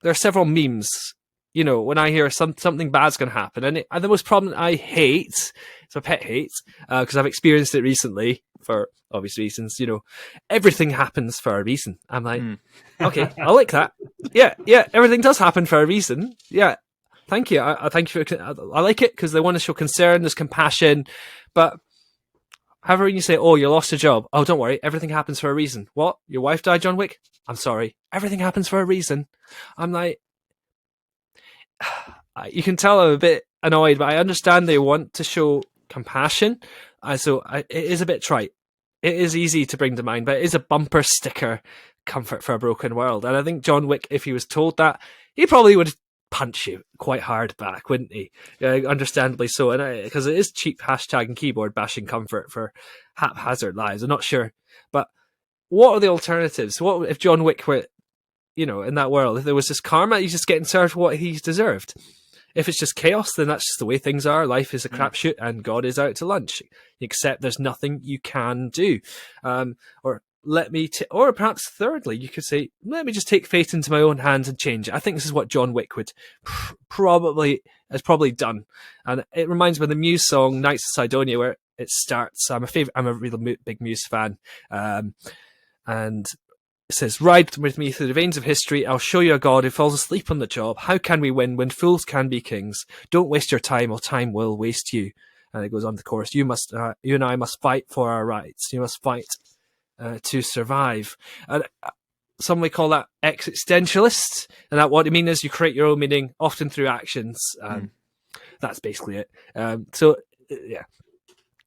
there are several memes, when I hear something bad's going to happen. And the most problem I hate, it's a pet hate, because I've experienced it recently for obvious reasons, everything happens for a reason. I'm like, okay, I like that. Yeah, everything does happen for a reason. Yeah, thank you. I thank you I like it because they want to show concern, there's compassion. But however, when you say, oh, you lost a job. Oh, don't worry. Everything happens for a reason. What? Your wife died, John Wick? I'm sorry. Everything happens for a reason. I'm like, you can tell I'm a bit annoyed, but I understand they want to show compassion. It is a bit trite. It is easy to bring to mind, but it is a bumper sticker comfort for a broken world. And I think John Wick, if he was told that, he probably would punch you quite hard back, wouldn't he? Understandably so, and because it is cheap hashtag and keyboard bashing comfort for haphazard lives. I'm not sure, but what are the alternatives? What if John Wick were, in that world, if there was this karma, he's just getting served what he's deserved? If it's just chaos, then that's just the way things are. Life is a crapshoot, and God is out to lunch. Except there's nothing you can do, or or perhaps thirdly, you could say, let me just take fate into my own hands and change it. I think this is what John Wick would has probably done. And it reminds me of the Muse song, Knights of Sidonia, where it starts. I'm a real big Muse fan. And it says, ride with me through the veins of history. I'll show you a God who falls asleep on the job. How can we win when fools can be kings? Don't waste your time or time will waste you. And it goes on to the chorus. You and I must fight for our rights. You must fight to survive. And some may call that existentialist. And that what I mean is you create your own meaning, often through actions. That's basically it.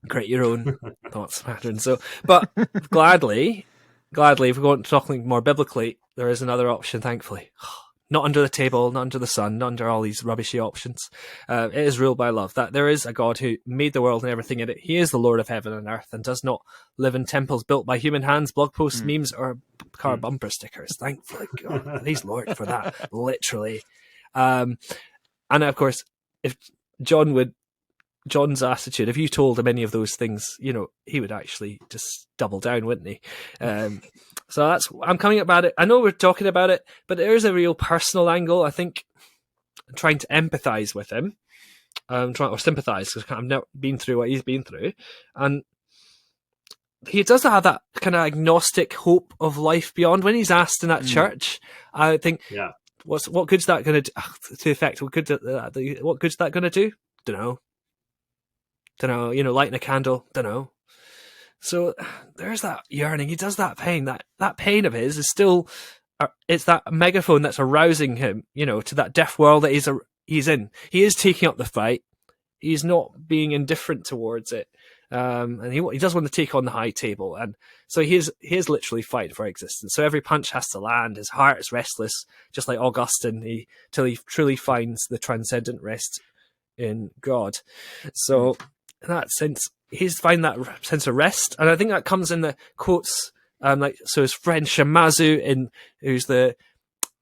Create your own thoughts pattern. So, but gladly, if we go on to talking more biblically, there is another option, thankfully. Not under the table, not under the sun, not under all these rubbishy options. It is ruled by love. That there is a God who made the world and everything in it. He is the Lord of heaven and earth and does not live in temples built by human hands, blog posts, memes, or car bumper stickers. Thankfully, God, please Lord for that, literally. And of course, if John's attitude, if you told him any of those things, he would actually just double down, wouldn't he? So I'm coming about it. I know we're talking about it, but there is a real personal angle. I think trying to empathize with him, or sympathize, because I've never been through what he's been through. And he does have that kind of agnostic hope of life beyond. When he's asked in that church, I think, what good's that going to do? To the effect, what good's that going to do? Don't know, lighting a candle, don't know. So there's that yearning. He does that pain. That pain of his is still, it's that megaphone that's arousing him, to that deaf world that he's in. He is taking up the fight. He's not being indifferent towards it. And he does want to take on the high table. And so he is literally fighting for existence. So every punch has to land. His heart is restless, just like Augustine, till he truly finds the transcendent rest in God. So in that sense, he's finding that sense of rest, and I think that comes in the quotes. So his friend Shimazu, who's the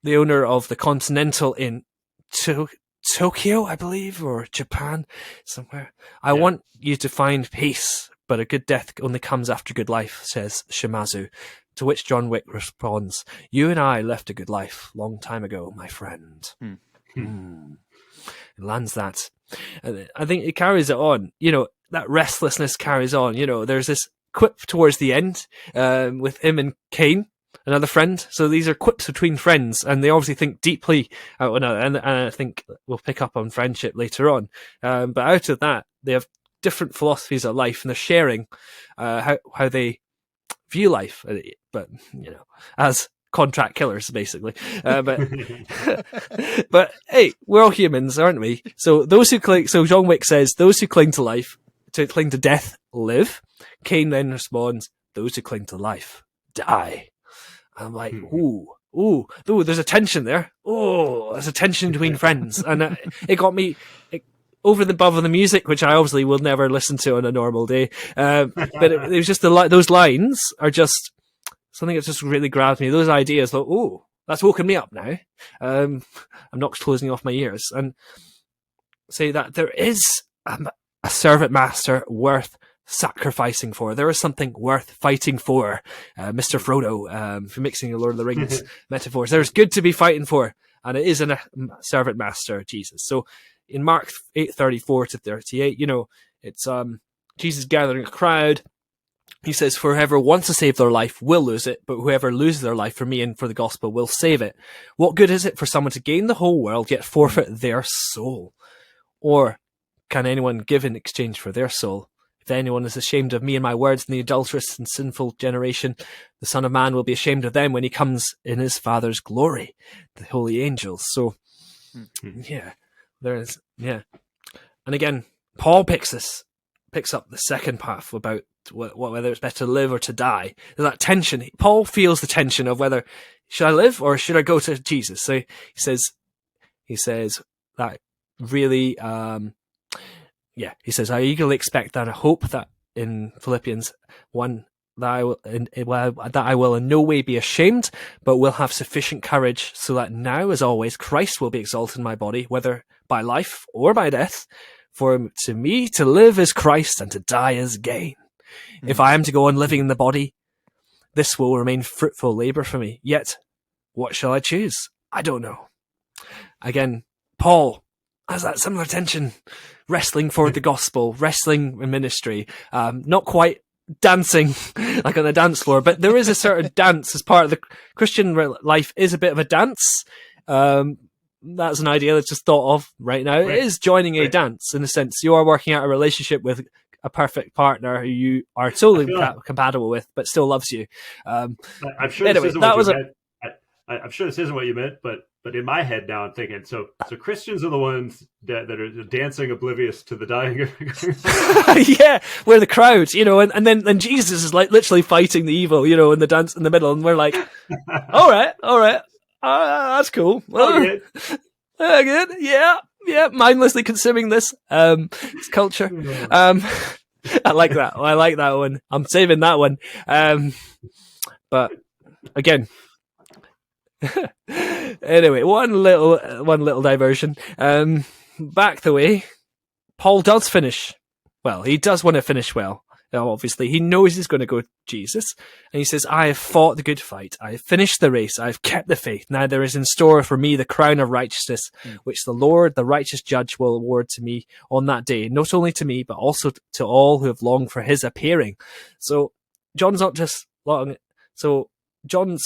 owner of the Continental in Tokyo, I believe, or Japan, somewhere. I want you to find peace, but a good death only comes after good life, says Shimazu. To which John Wick responds, "You and I left a good life long time ago, my friend." It lands that. And I think it carries it on. That restlessness carries on. There's this quip towards the end with him and Cain, another friend. So these are quips between friends, and they obviously think deeply. And I think we'll pick up on friendship later on. But out of that, they have different philosophies of life, and they're sharing how they view life. But as contract killers, basically. But hey, we're all humans, aren't we? So John Wick says, those who cling to death, live. Cain then responds, those who cling to life, die. I'm like, ooh, there's a tension there. Oh, there's a tension between friends. And it got me over and above the music, which I obviously will never listen to on a normal day. But it was just those lines are just something that just really grabbed me. Those ideas, that's woken me up now. I'm not closing off my ears. And say that there is a servant master worth sacrificing for. There is something worth fighting for. Mr. Frodo, for mixing the Lord of the Rings metaphors. There's good to be fighting for. And it is a servant master, Jesus. So in Mark 8:34 to 38, it's Jesus gathering a crowd. He says, for whoever wants to save their life will lose it, but whoever loses their life for me and for the gospel will save it. What good is it for someone to gain the whole world, yet forfeit their soul? Or can anyone give in exchange for their soul? If anyone is ashamed of me and my words in the adulterous and sinful generation, the Son of Man will be ashamed of them when he comes in his Father's glory, the holy angels. So, there is, And again, Paul picks up the second path about whether it's better to live or to die. There's that tension. Paul feels the tension of whether should I live or should I go to Jesus. So he says that really, he says, I eagerly expect that I hope that in Philippians 1 that I will in no way be ashamed, but will have sufficient courage so that now, as always, Christ will be exalted in my body, whether by life or by death. For to me to live is Christ and to die is gain. If I am to go on living in the body, this will remain fruitful labor for me. Yet, what shall I choose? I don't know. Again, Paul has that similar tension, wrestling for the gospel, wrestling in ministry, not quite dancing like on the dance floor, but there is a certain dance as part of the Christian life is a bit of a dance. That's an idea that's just thought of right now. Right. It is joining a dance in a sense. You are working out a relationship with a perfect partner who you are totally compatible with, but still loves you. I'm sure anyway, this isn't what you meant. I'm sure this isn't what you meant, but in my head now I'm thinking, so Christians are the ones that are dancing oblivious to the dying. Yeah, we're the crowd, and then Jesus is like literally fighting the evil, in the dance in the middle, and we're like, all right, that's cool. Good, yeah, mindlessly consuming this culture. I like that. I like that one. I'm saving that one. But again. Anyway, one little diversion. Back the way, Paul does finish well. He does want to finish well. Obviously, he knows he's going to go to Jesus, and he says, "I have fought the good fight. I have finished the race. I have kept the faith. Now there is in store for me the crown of righteousness, which the Lord, the righteous Judge, will award to me on that day. Not only to me, but also to all who have longed for His appearing." So John's not just longing. So John's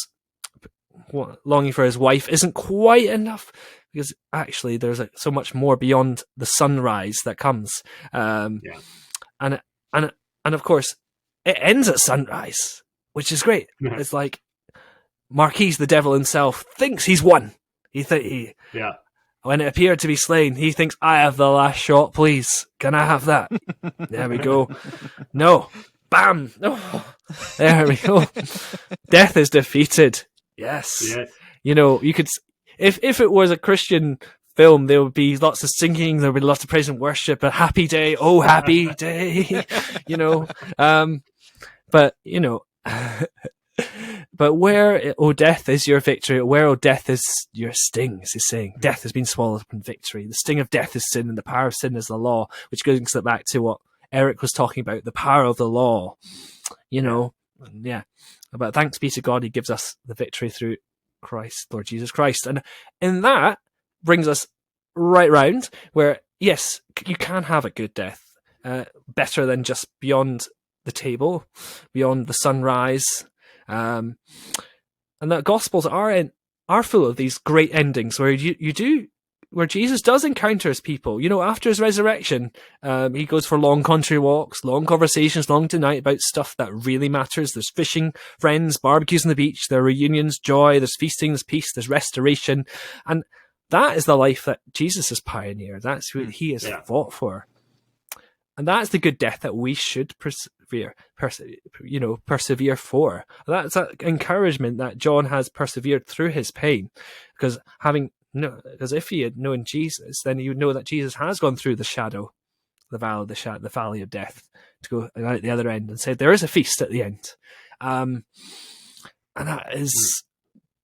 longing for his wife isn't quite enough, because actually there's so much more beyond the sunrise that comes. And of course it ends at sunrise, which is great. It's like Marquis, the devil himself, thinks he's won. When it appeared to be slain, he thinks, I have the last shot, please. Can I have that? There we go. No. Bam. No. There we go. Death is defeated. Yes. You could, if it was a Christian film, there would be lots of singing, there would be lots of praise and worship, a happy day, oh happy day, but but where, oh death, is your victory? Where, oh death, is your sting? Is he saying? Death has been swallowed up in victory. The sting of death is sin, and the power of sin is the law, which goes back to what Eric was talking about, the power of the law, But thanks be to God, He gives us the victory through Christ, Lord Jesus Christ. And in that brings us right round where, yes, you can have a good death, better than just beyond the table, beyond the sunrise. And the Gospels are full of these great endings where where Jesus does encounter His people. After His resurrection, He goes for long country walks, long conversations, long tonight about stuff that really matters. There's fishing, friends, barbecues on the beach, there are reunions, joy, there's feasting, there's peace, there's restoration. And that is the life that Jesus has pioneered. That's what He has fought for. And that's the good death that we should persevere for. That's an encouragement that John has persevered through his pain, because if he had known Jesus, then he would know that Jesus has gone through the valley of death, to go out at the other end, and said there is a feast at the end. And that is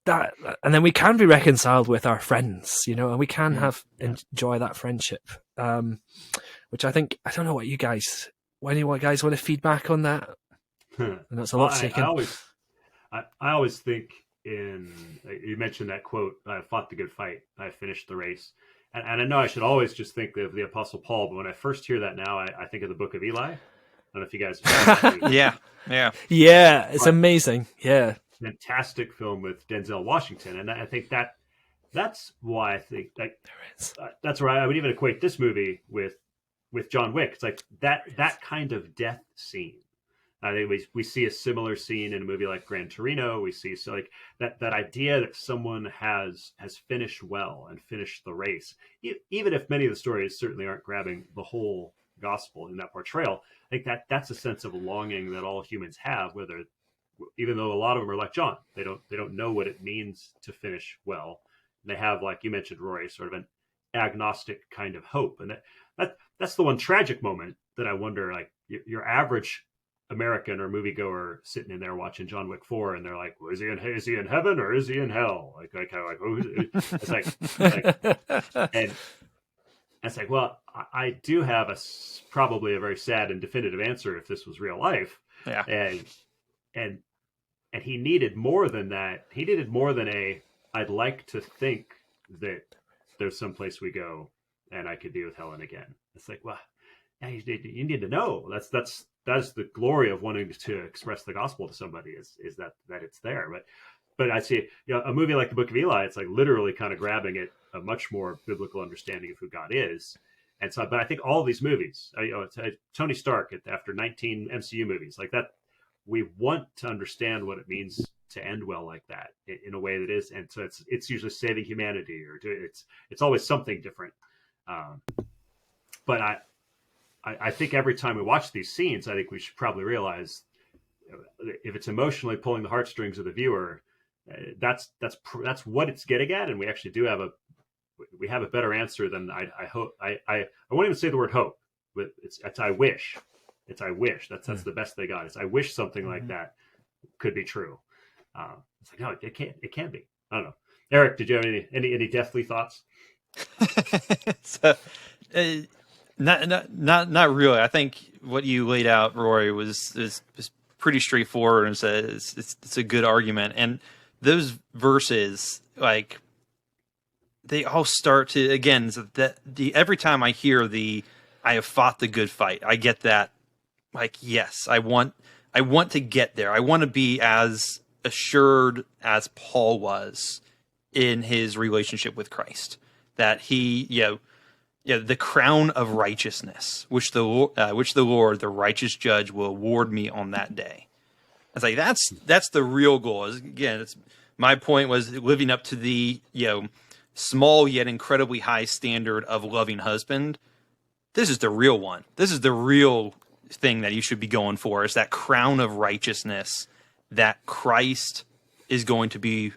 that, and then we can be reconciled with our friends, and we can enjoy that friendship. Which I think, I don't know what you guys want to feedback on that. And that's a lot taken. I always think, you mentioned that quote, I fought the good fight, I finished the race. And I know I should always just think of the Apostle Paul, but when I first hear that now, I think of the Book of Eli. I don't know if you guys have Yeah, it's amazing. Yeah. Fantastic film with Denzel Washington. And I think that's why I think that's where I would even equate this movie with John Wick. It's like that kind of death scene. I think we see a similar scene in a movie like Gran Torino. We see that idea that someone has finished well and finished the race, even if many of the stories certainly aren't grabbing the whole gospel in that portrayal. I think that's a sense of longing that all humans have, even though a lot of them are like John, they don't know what it means to finish well. And they have, like you mentioned, Rory, sort of an agnostic kind of hope, and that's the one tragic moment that I wonder, like your average American or moviegoer sitting in there watching John Wick 4, and they're like, well, is he in heaven or is he in hell? It's like, and it's like, well, I do have probably a very sad and definitive answer if this was real life. Yeah. And he needed more than that. He needed more than I'd like to think that there's some place we go and I could be with Helen again. It's like, well, yeah, you need to know. That's the glory of wanting to express the gospel to somebody is that it's there. But I see, a movie like the Book of Eli, it's like literally kind of grabbing at a much more biblical understanding of who God is. And so, but I think all of these movies, Tony Stark after 19 MCU movies like that, we want to understand what it means to end well like that in a way that is. And so it's usually saving humanity, or it's always something different. But I think every time we watch these scenes, I think we should probably realize if it's emotionally pulling the heartstrings of the viewer, that's what it's getting at. And we actually do have a better answer than I hope. I won't even say the word hope, but it's I wish. It's I wish. That's the best they got. Is I wish something like that could be true. It's like, no, it can't be. I don't know. Eric, did you have any deathly thoughts? So, not really. I think what you laid out, Rory, is pretty straightforward, and it's a good argument. And those verses, like, they all start to, again, every time I hear I have fought the good fight, I get that, like, yes, I want to get there. I want to be as assured as Paul was in his relationship with Christ, that he, the crown of righteousness, which the Lord, the righteous judge, will award me on that day. It's like, that's the real goal. Again, my point was living up to the, small yet incredibly high standard of loving husband. This is the real one. This is the real thing that you should be going for, is that crown of righteousness that Christ is going to be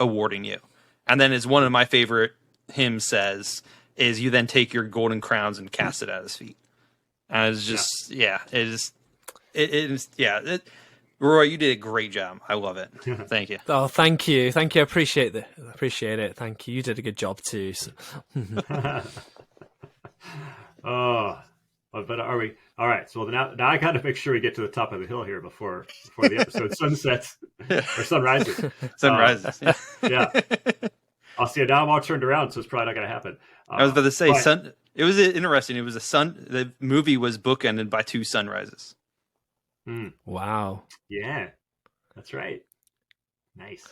awarding you. And then, as one of my favorite hymns says, is you then take your golden crowns and cast it at his feet. And it's just, Roy, you did a great job. I love it. Thank you. Oh, thank you. Thank you. I appreciate it. Thank you. You did a good job too. So. But are we all right? So now I got to make sure we get to the top of the hill here before the episode sunsets or sunrises. Sunrises. Yeah. I'll see it now. I'm all turned around, so it's probably not going to happen. I was about to say, it was interesting. It was the movie was bookended by two sunrises. Wow. Yeah, that's right. Nice.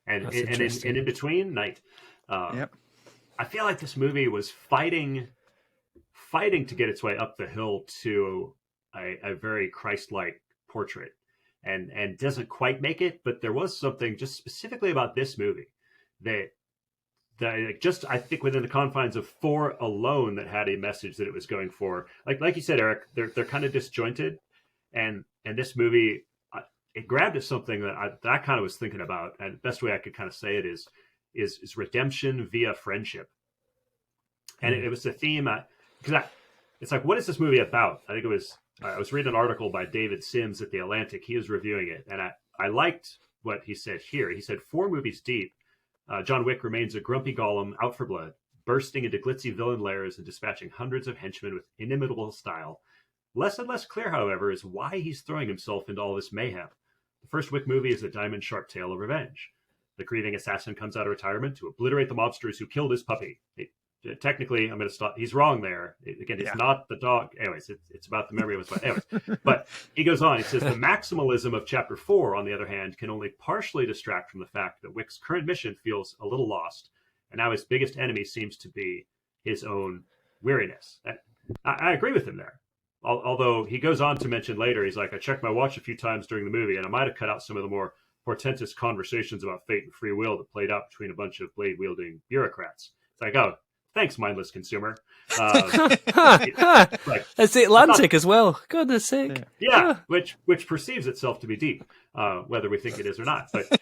And in between, night. Yep. I feel like this movie was fighting to get its way up the hill to a very Christ-like portrait, and doesn't quite make it. But there was something just specifically about this movie that just, I think, within the confines of 4 alone, that had a message that it was going for. Like you said, Eric, they're kind of disjointed, and this movie, it grabbed at something that I kind of was thinking about, and the best way I could kind of say it is redemption via friendship. And it was a theme, because it's like, what is this movie about? I think I was reading an article by David Sims at The Atlantic. He was reviewing it, and I liked what he said here. He said, 4 movies deep, John Wick remains a grumpy golem out for blood, bursting into glitzy villain lairs and dispatching hundreds of henchmen with inimitable style. Less and less clear, however, is why he's throwing himself into all this mayhem. The first Wick movie is a diamond-sharp tale of revenge. The grieving assassin comes out of retirement to obliterate the mobsters who killed his puppy. Technically, I'm going to stop. He's wrong there. Again, it's not the dog. Anyways, it's about the memory of his wife. Anyways, but he goes on. He says, the maximalism of Chapter 4, on the other hand, can only partially distract from the fact that Wick's current mission feels a little lost, and now his biggest enemy seems to be his own weariness. I agree with him there. Although he goes on to mention later, he's like, I checked my watch a few times during the movie, and I might have cut out some of the more portentous conversations about fate and free will that played out between a bunch of blade-wielding bureaucrats. It's like, oh, thanks, mindless consumer. It's the Atlantic as well. Goodness sake. Yeah, which perceives itself to be deep, whether we think it is or not. But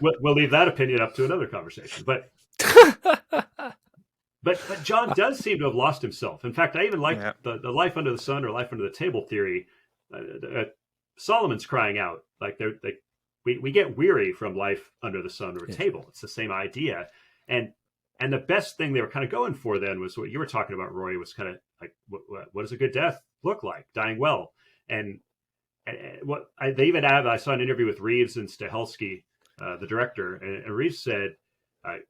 we'll leave that opinion up to another conversation. But John does seem to have lost himself. In fact, I even like the life under the sun or life under the table theory. Solomon's crying out, like we get weary from life under the sun or a table. It's the same idea. And the best thing they were kind of going for then was what you were talking about, Roy, was kind of like, what does a good death look like? Dying well. And they even have. I saw an interview with Reeves and Stahelski, the director, and Reeves said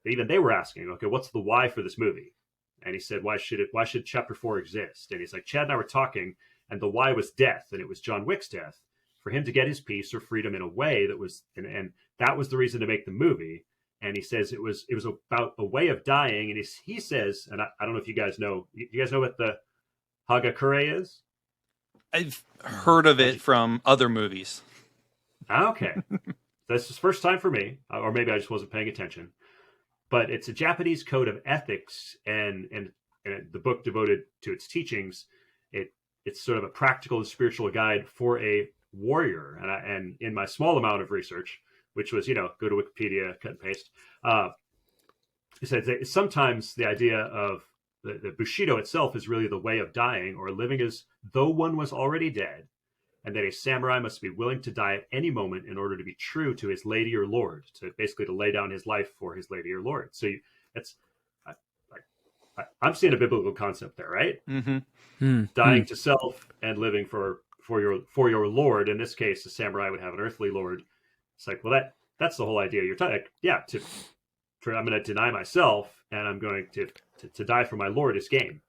even they were asking, okay, what's the why for this movie? And he said, why should Chapter 4 exist? And he's like, Chad and I were talking, and the why was death, and it was John Wick's death, for him to get his peace or freedom in a way that was, and that was the reason to make the movie. And he says it was about a way of dying, and he says, and I don't know if you guys know what the Hagakure is? I've heard of it from other movies. Okay. This is first time for me, or maybe I just wasn't paying attention. But it's a Japanese code of ethics, and the book devoted to its teachings. It's sort of a practical and spiritual guide for a warrior. And in my small amount of research, which was, go to Wikipedia, cut and paste, it says that sometimes the idea of the Bushido itself is really the way of dying or living as though one was already dead, and that a samurai must be willing to die at any moment in order to be true to his lady or lord, to lay down his life for his lady or lord. So I'm seeing a biblical concept there, right? Mm-hmm. Dying to self and living for your lord. In this case, the samurai would have an earthly lord. It's like, well, that's the whole idea. You're talking, I'm going to deny myself, and I'm going to die for my Lord is gain.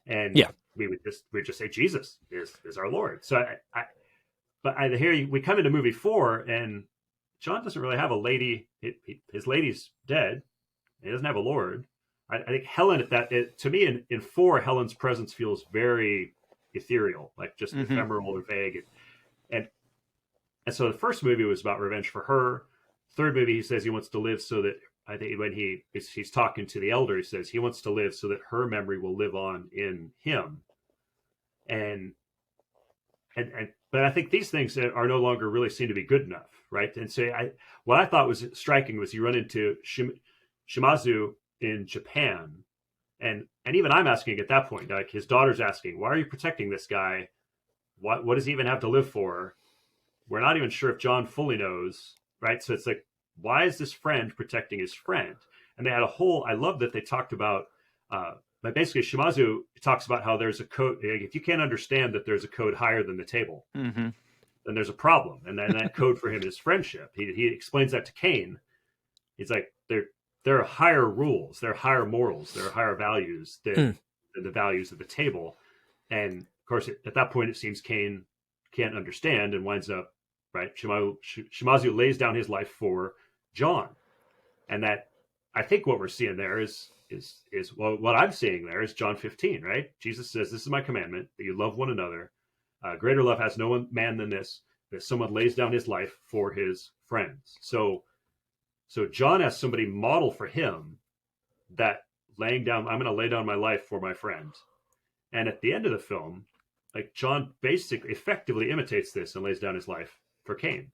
And we would just say Jesus is our Lord. So we come into movie 4, and John doesn't really have a lady. His lady's dead. He doesn't have a Lord. I think Helen, to me in 4, Helen's presence feels very ethereal, like just ephemeral or vague. And so the first movie was about revenge for her. Third movie, he says he wants to live so that, I think when he's talking to the elder, he says he wants to live so that her memory will live on in him. But I think these things are no longer really seen to be good enough, right? And so what I thought was striking was you run into Shimazu in Japan, and even I'm asking at that point, like his daughter's asking, why are you protecting this guy? What does he even have to live for? We're not even sure if John fully knows, right? So it's like, why is this friend protecting his friend? And they had I love that they talked about, but basically Shimazu talks about how there's a code. If you can't understand that there's a code higher than the table, then there's a problem. And then that code for him is friendship. He explains that to Cain. He's like, there are higher rules, there are higher morals, there are higher values than the values of the table. And of course, at that point, it seems Cain can't understand and winds up, right? Shimazu lays down his life for John. And that, I think what we're seeing there is what I'm seeing there is John 15, right? Jesus says, this is my commandment, that you love one another. Greater love has no man than this, that someone lays down his life for his friends. So John has somebody model for him that I'm going to lay down my life for my friend. And at the end of the film, like John basically effectively imitates this and lays down his life for Cain.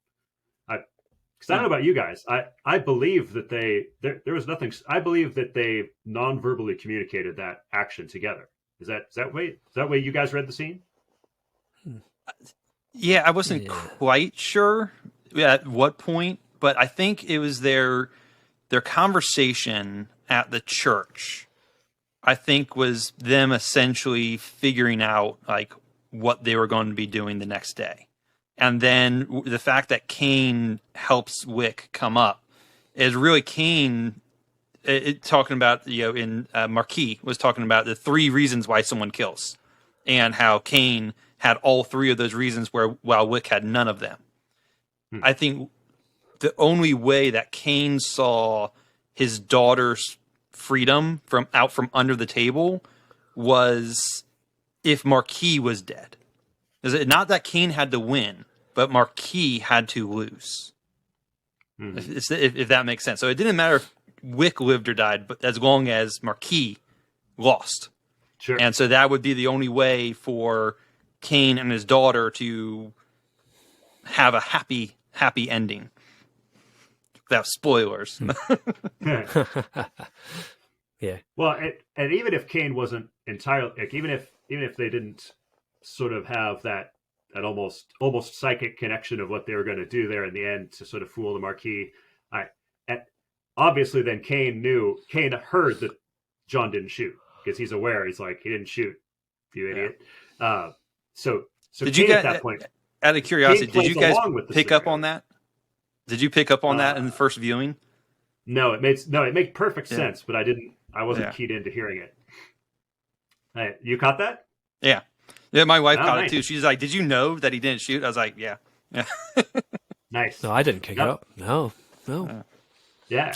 Because I don't know about you guys, I believe that there was nothing. I believe that they non-verbally communicated that action together. Is that way you guys read the scene? Yeah, I wasn't quite sure at what point, but I think it was their conversation at the church. I think was them essentially figuring out like what they were going to be doing the next day. And then the fact that Cain helps Wick come up is really Cain talking about, in Marquis was talking about the 3 reasons why someone kills, and how Cain had all 3 of those reasons while Wick had none of them. I think the only way that Cain saw his daughter's freedom from under the table was if Marquis was dead. Is it not that Cain had to win, but Marquis had to lose? If that makes sense. So it didn't matter if Wick lived or died, but as long as Marquis lost. Sure. And so that would be the only way for Cain and his daughter to have a happy ending. Without spoilers. Yeah. Well, and even if Cain wasn't entirely, like, even if they didn't sort of have that almost psychic connection of what they were going to do there in the end to sort of fool the Marquis, obviously then Cain heard that John didn't shoot, because he's aware. He's like, he didn't shoot, you idiot. So did Cain you get at that point? Out of curiosity, Kane did you plays guys along with the pick up scenario. on that? Did you pick up on that in the first viewing? No, it made perfect Yeah. sense, but I wasn't Yeah. keyed into hearing it. Hey, you caught that? Yeah. Yeah, my wife Oh, caught nice. it too. She's like, "Did you know that he didn't shoot?" I was like, "Yeah." Yeah. Nice. No, I didn't kick Yep. it up. No. Yeah.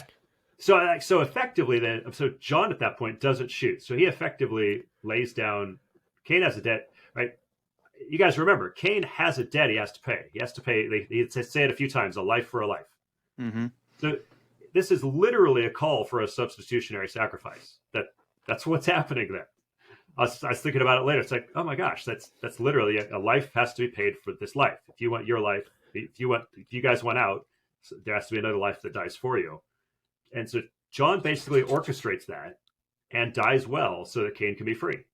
So effectively then, so John at that point doesn't shoot. So he effectively lays down. Cain has a debt, right? You guys remember, Cain has a debt he has to pay. He has to pay. They say it a few times: a life for a life. Mm-hmm. So this is literally a call for a substitutionary sacrifice. That's what's happening there. I was thinking about it later. It's like, oh my gosh, that's literally a life has to be paid for this life. If you want your life, if you guys went out, there has to be another life that dies for you. And so John basically orchestrates that and dies well so that Cain can be free.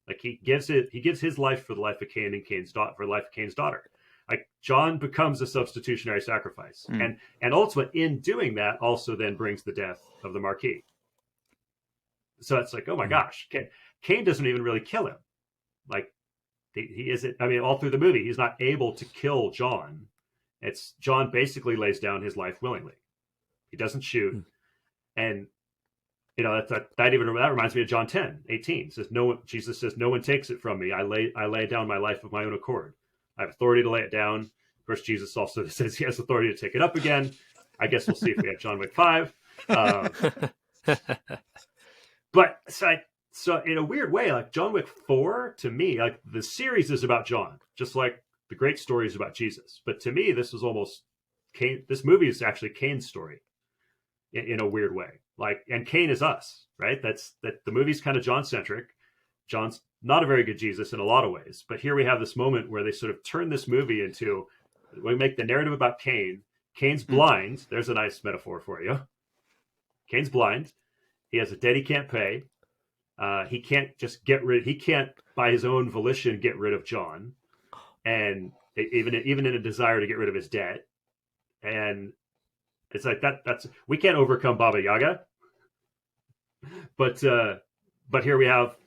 Like he gives his life for the life of Cain and for the life of Cain's daughter. Like John becomes a substitutionary sacrifice, and ultimately in doing that also then brings the death of the Marquis. So it's like, oh my gosh, Cain doesn't even really kill him. Like he isn't. I mean, all through the movie, he's not able to kill John. It's John basically lays down his life willingly. He doesn't shoot, and that reminds me of John 10:18. Says Jesus says, "No one takes it from me. I lay down my life of my own accord. I have authority to lay it down." Of course, Jesus also says he has authority to take it up again. I guess we'll see if we have John Wick 5. But so in a weird way, like John Wick 4, to me, like the series is about John, just like the great story is about Jesus. But to me, this was almost Cain. This movie is actually Cain's story in a weird way. Like, and Cain is us, right? The movie's kind of John-centric. John's not a very good Jesus in a lot of ways. But here we have this moment where they sort of turn this movie into, we make the narrative about Cain. Cain's blind. There's a nice metaphor for you. Cain's blind. He has a debt he can't pay. He can't just he can't by his own volition get rid of John. And even in a desire to get rid of his debt. And it's like that's we can't overcome Baba Yaga. But here we have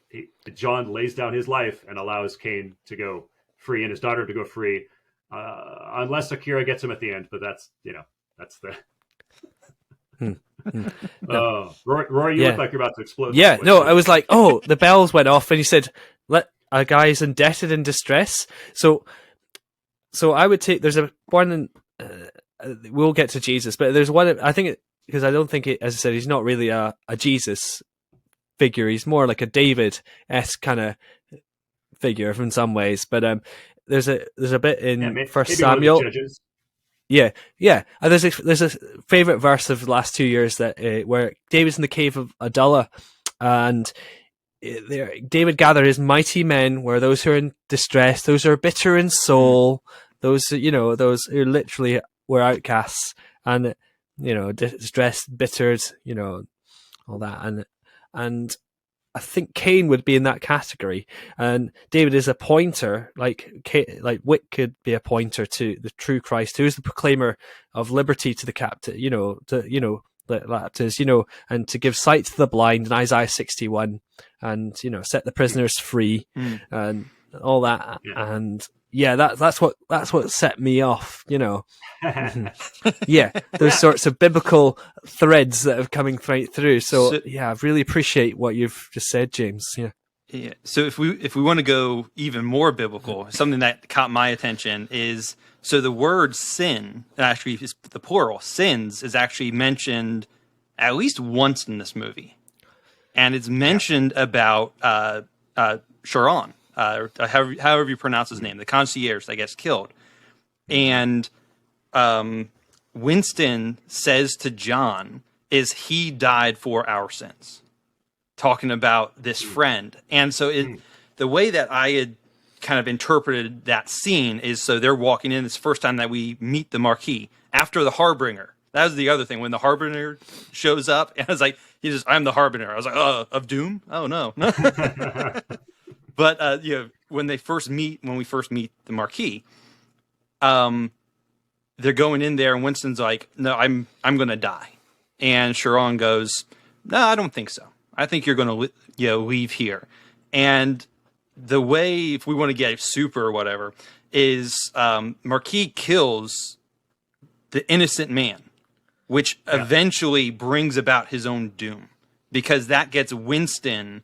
John lays down his life and allows Cain to go free and his daughter to go free, unless Akira gets him at the end. But that's the. Rory, you look like you're about to explode. Yeah, no, I was like, oh, the bells went off, and he said, "Let a guy's indebted in distress." So I would take. There's a one. We'll get to Jesus, but there's one. I think because I don't think it, as I said, he's not really a Jesus figure. He's more like a David-esque kind of figure in some ways. But there's a bit in First Samuel. Yeah. And there's a favorite verse of the last 2 years that where David's in the cave of Adullam, and David gathered his mighty men, where those who are in distress, those who are bitter in soul, those who literally were outcasts and distressed, bittered, all that, and I think Cain would be in that category, and David is a pointer, like Wick could be a pointer to the true Christ, who is the proclaimer of liberty to the captive, and to give sight to the blind in Isaiah 61, and set the prisoners free, and all that, and that's what set me off, those sorts of biblical threads that are coming right through. So I really appreciate what you've just said, James. Yeah. So if we want to go even more biblical, something that caught my attention is, so the word sin, actually is the plural, sins, is actually mentioned at least once in this movie, and it's mentioned about Sharon. However you pronounce his name, the concierge that gets killed. And Winston says to John, "Is he died for our sins?" Talking about this friend. And so the way that I had kind of interpreted that scene is, so they're walking in, it's the first time that we meet the Marquis after the Harbinger. That was the other thing, when the Harbinger shows up, and I was like, "I'm the Harbinger." I was like, of doom? Oh, no. But when we first meet the Marquis, they're going in there, and Winston's like, "No, I'm going to die," and Sharon goes, "No, I don't think so. I think you're going to leave here." And the way, if we want to get super or whatever, is Marquis kills the innocent man, which eventually brings about his own doom, because that gets Winston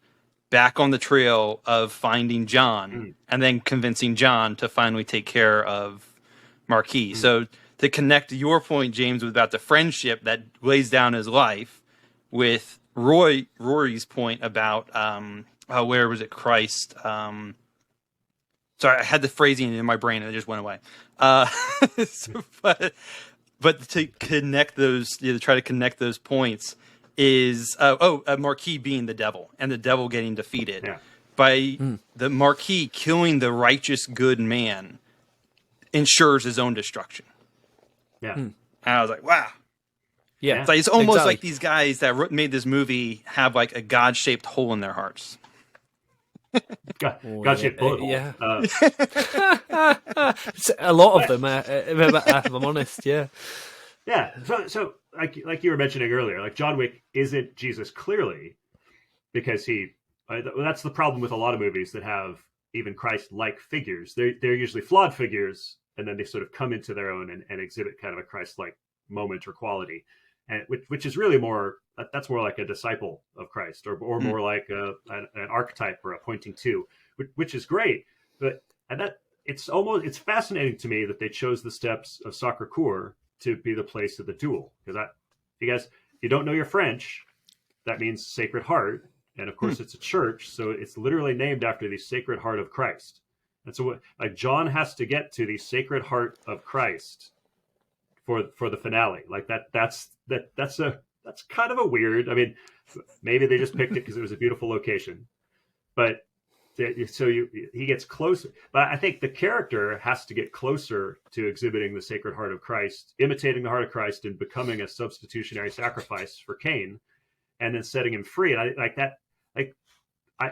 back on the trail of finding John and then convincing John to finally take care of Marquis. So to connect your point, James, about the friendship that lays down his life with Rory's point about where was it, Christ? Sorry, I had the phrasing in my brain and it just went away. But to connect those, to try to connect those points is Marquis being the devil and the devil getting defeated by the Marquis killing the righteous good man ensures his own destruction. Yeah, and I was like, wow. Yeah, It's almost exactly. like these guys that made this movie have like a God-shaped hole in their hearts. God-shaped bullet hole. Yeah. A lot of them, if I'm honest, yeah. Yeah, so like you were mentioning earlier, like John Wick isn't Jesus clearly, because that's the problem with a lot of movies that have even Christ-like figures. They're usually flawed figures, and then they sort of come into their own and exhibit kind of a Christ-like moment or quality, and which is really that's more like a disciple of Christ, or more like an archetype or a pointing to, which is great. But it's fascinating to me that they chose the steps of Sacré-Cœur to be the place of the duel, because if you don't know your French, that means Sacred Heart, and of course it's a church, so it's literally named after the Sacred Heart of Christ. And so like John has to get to the Sacred Heart of Christ for the finale. Like that's kind of a weird. I mean, maybe they just picked it because it was a beautiful location, but so he gets closer. But I think the character has to get closer to exhibiting the Sacred Heart of Christ, imitating the heart of Christ, and becoming a substitutionary sacrifice for Cain, and then setting him free. And I like that.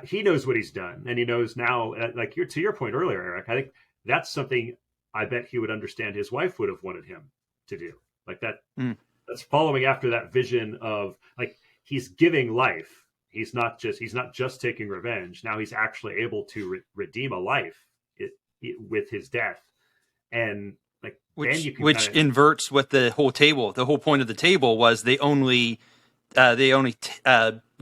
He knows what he's done, and he knows now. Like to your point earlier, Eric, I think that's something I bet he would understand his wife would have wanted him to do. Like that. That's following after that vision of like he's giving life. He's not just taking revenge. Now he's actually able to redeem a life with his death, and like which kinda inverts what the whole table. The whole point of the table was they only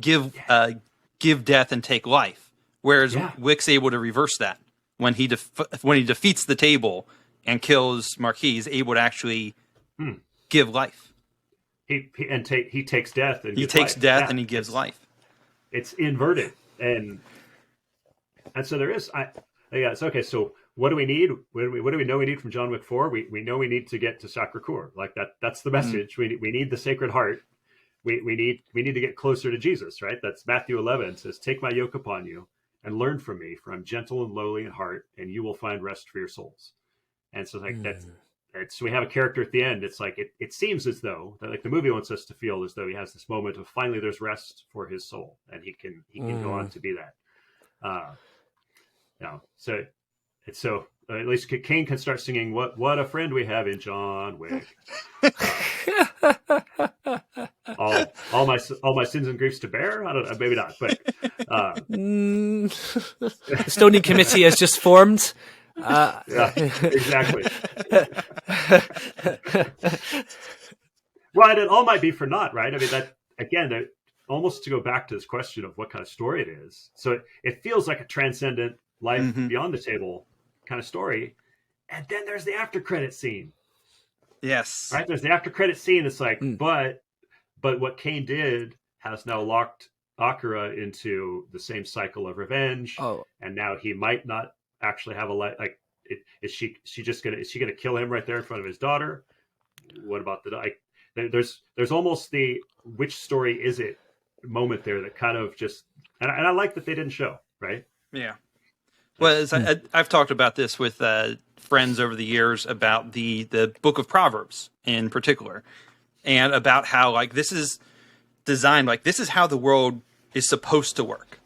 give death and take life, whereas Wick's able to reverse that when he defeats the table and kills Marquis. He's able to actually give life. He takes death and he takes life. Death and he gives life. It's inverted, and so there is. It's okay. So what do we need? What do we know we need from John Wick 4? We know we need to get to Sacré-Cœur. Like that's the message. We need the Sacred Heart. We need to get closer to Jesus. Right. That's Matthew 11 says, "Take my yoke upon you and learn from me, for I'm gentle and lowly in heart, and you will find rest for your souls." And so like so we have a character at the end. It's like it seems as though like the movie wants us to feel as though he has this moment of finally there's rest for his soul, and he can go on to be that. So at least Cain can start singing what a friend we have in John Wick. all my sins and griefs to bear. I don't know, maybe not, but the Stoning Committee has just formed. Yeah, exactly. Well, and it all might be for naught, right? I mean, that again, almost to go back to this question of what kind of story it is. So it feels like a transcendent life beyond the table kind of story, and then there's the after credit scene. Yes, right. There's the after credit scene. It's like, but what Cain did has now locked Akira into the same cycle of revenge, and now he might not actually have a life. Like, is she gonna kill him right there in front of his daughter? What about there's almost the which story is it moment there that kind of just and I like that they didn't show, right? Yeah. Well, I've talked about this with friends over the years about the Book of Proverbs in particular, and about how like this is designed, like this is how the world is supposed to work.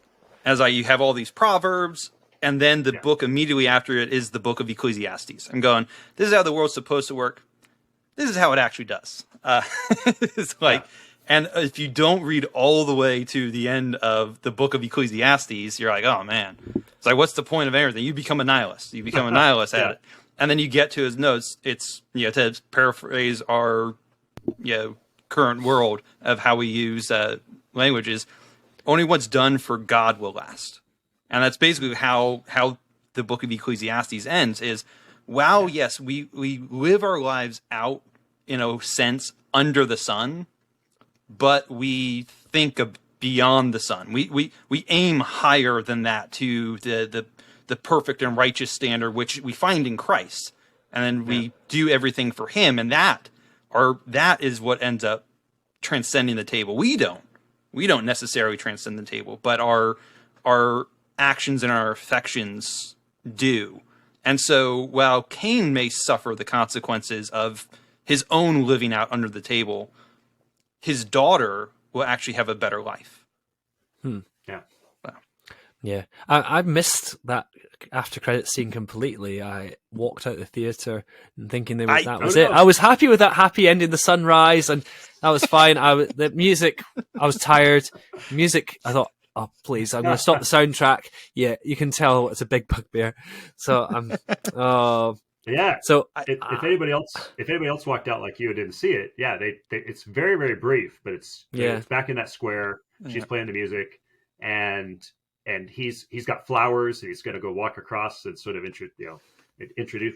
As you have all these proverbs, and then the book immediately after it is the book of Ecclesiastes. I'm going, this is how the world's supposed to work. This is how it actually does. It's like, and if you don't read all the way to the end of the book of Ecclesiastes, you're like, oh man. It's like, what's the point of everything? You become a nihilist. You become a nihilist at it. And then you get to his notes. It's, to paraphrase our, current world of how we use languages, only what's done for God will last. And that's basically how the book of Ecclesiastes ends is, wow, yes, we live our lives out, in a sense, under the sun, but we think of beyond the sun. We aim higher than that to the perfect and righteous standard, which we find in Christ. And then we do everything for him. And that is what ends up transcending the table. We don't necessarily transcend the table, but our actions and our affections do. And so while Cain may suffer the consequences of his own living out under the table, his daughter will actually have a better life. Yeah. Wow. Yeah. I missed that after credits scene completely. I walked out the theater and thinking that was it. I was happy with that happy ending, the sunrise, and that was fine. The music, I was tired. Music, I thought, oh, please, I'm going to stop the soundtrack. Yeah, you can tell it's a big bugbear. So I'm, yeah. So if anybody else walked out like you and didn't see it, it's very, very brief, but it's back in that square. She's playing the music, and he's got flowers, and he's going to go walk across and sort of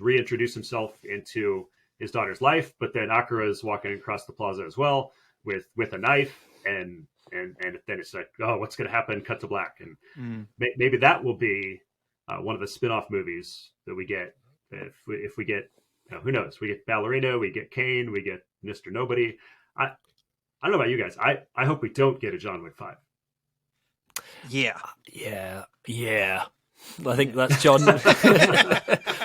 reintroduce himself into his daughter's life. But then Akira is walking across the plaza as well with a knife, and then it's like, oh, what's going to happen? Cut to black, and maybe that will be one of the spin-off movies that we get. If we get, who knows? We get Ballerina, we get Kane, we get Mr. Nobody. I don't know about you guys. I hope we don't get a John Wick 5. Yeah. I think that's John.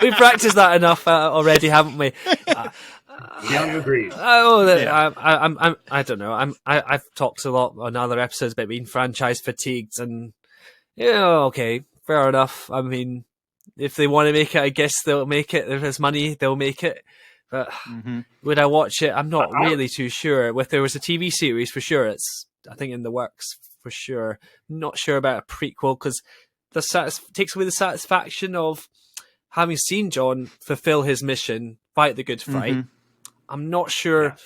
We've practiced that enough already, haven't we? Young agrees. I don't know. I've talked a lot on other episodes about being franchise fatigued, and okay, fair enough. I mean, if they want to make it, I guess they'll make it. If there's money, they'll make it. But would I watch it? I'm not really too sure. If there was a TV series, for sure, it's I think in the works for sure. Not sure about a prequel because takes away the satisfaction of having seen John fulfill his mission, fight the good fight. I'm not sure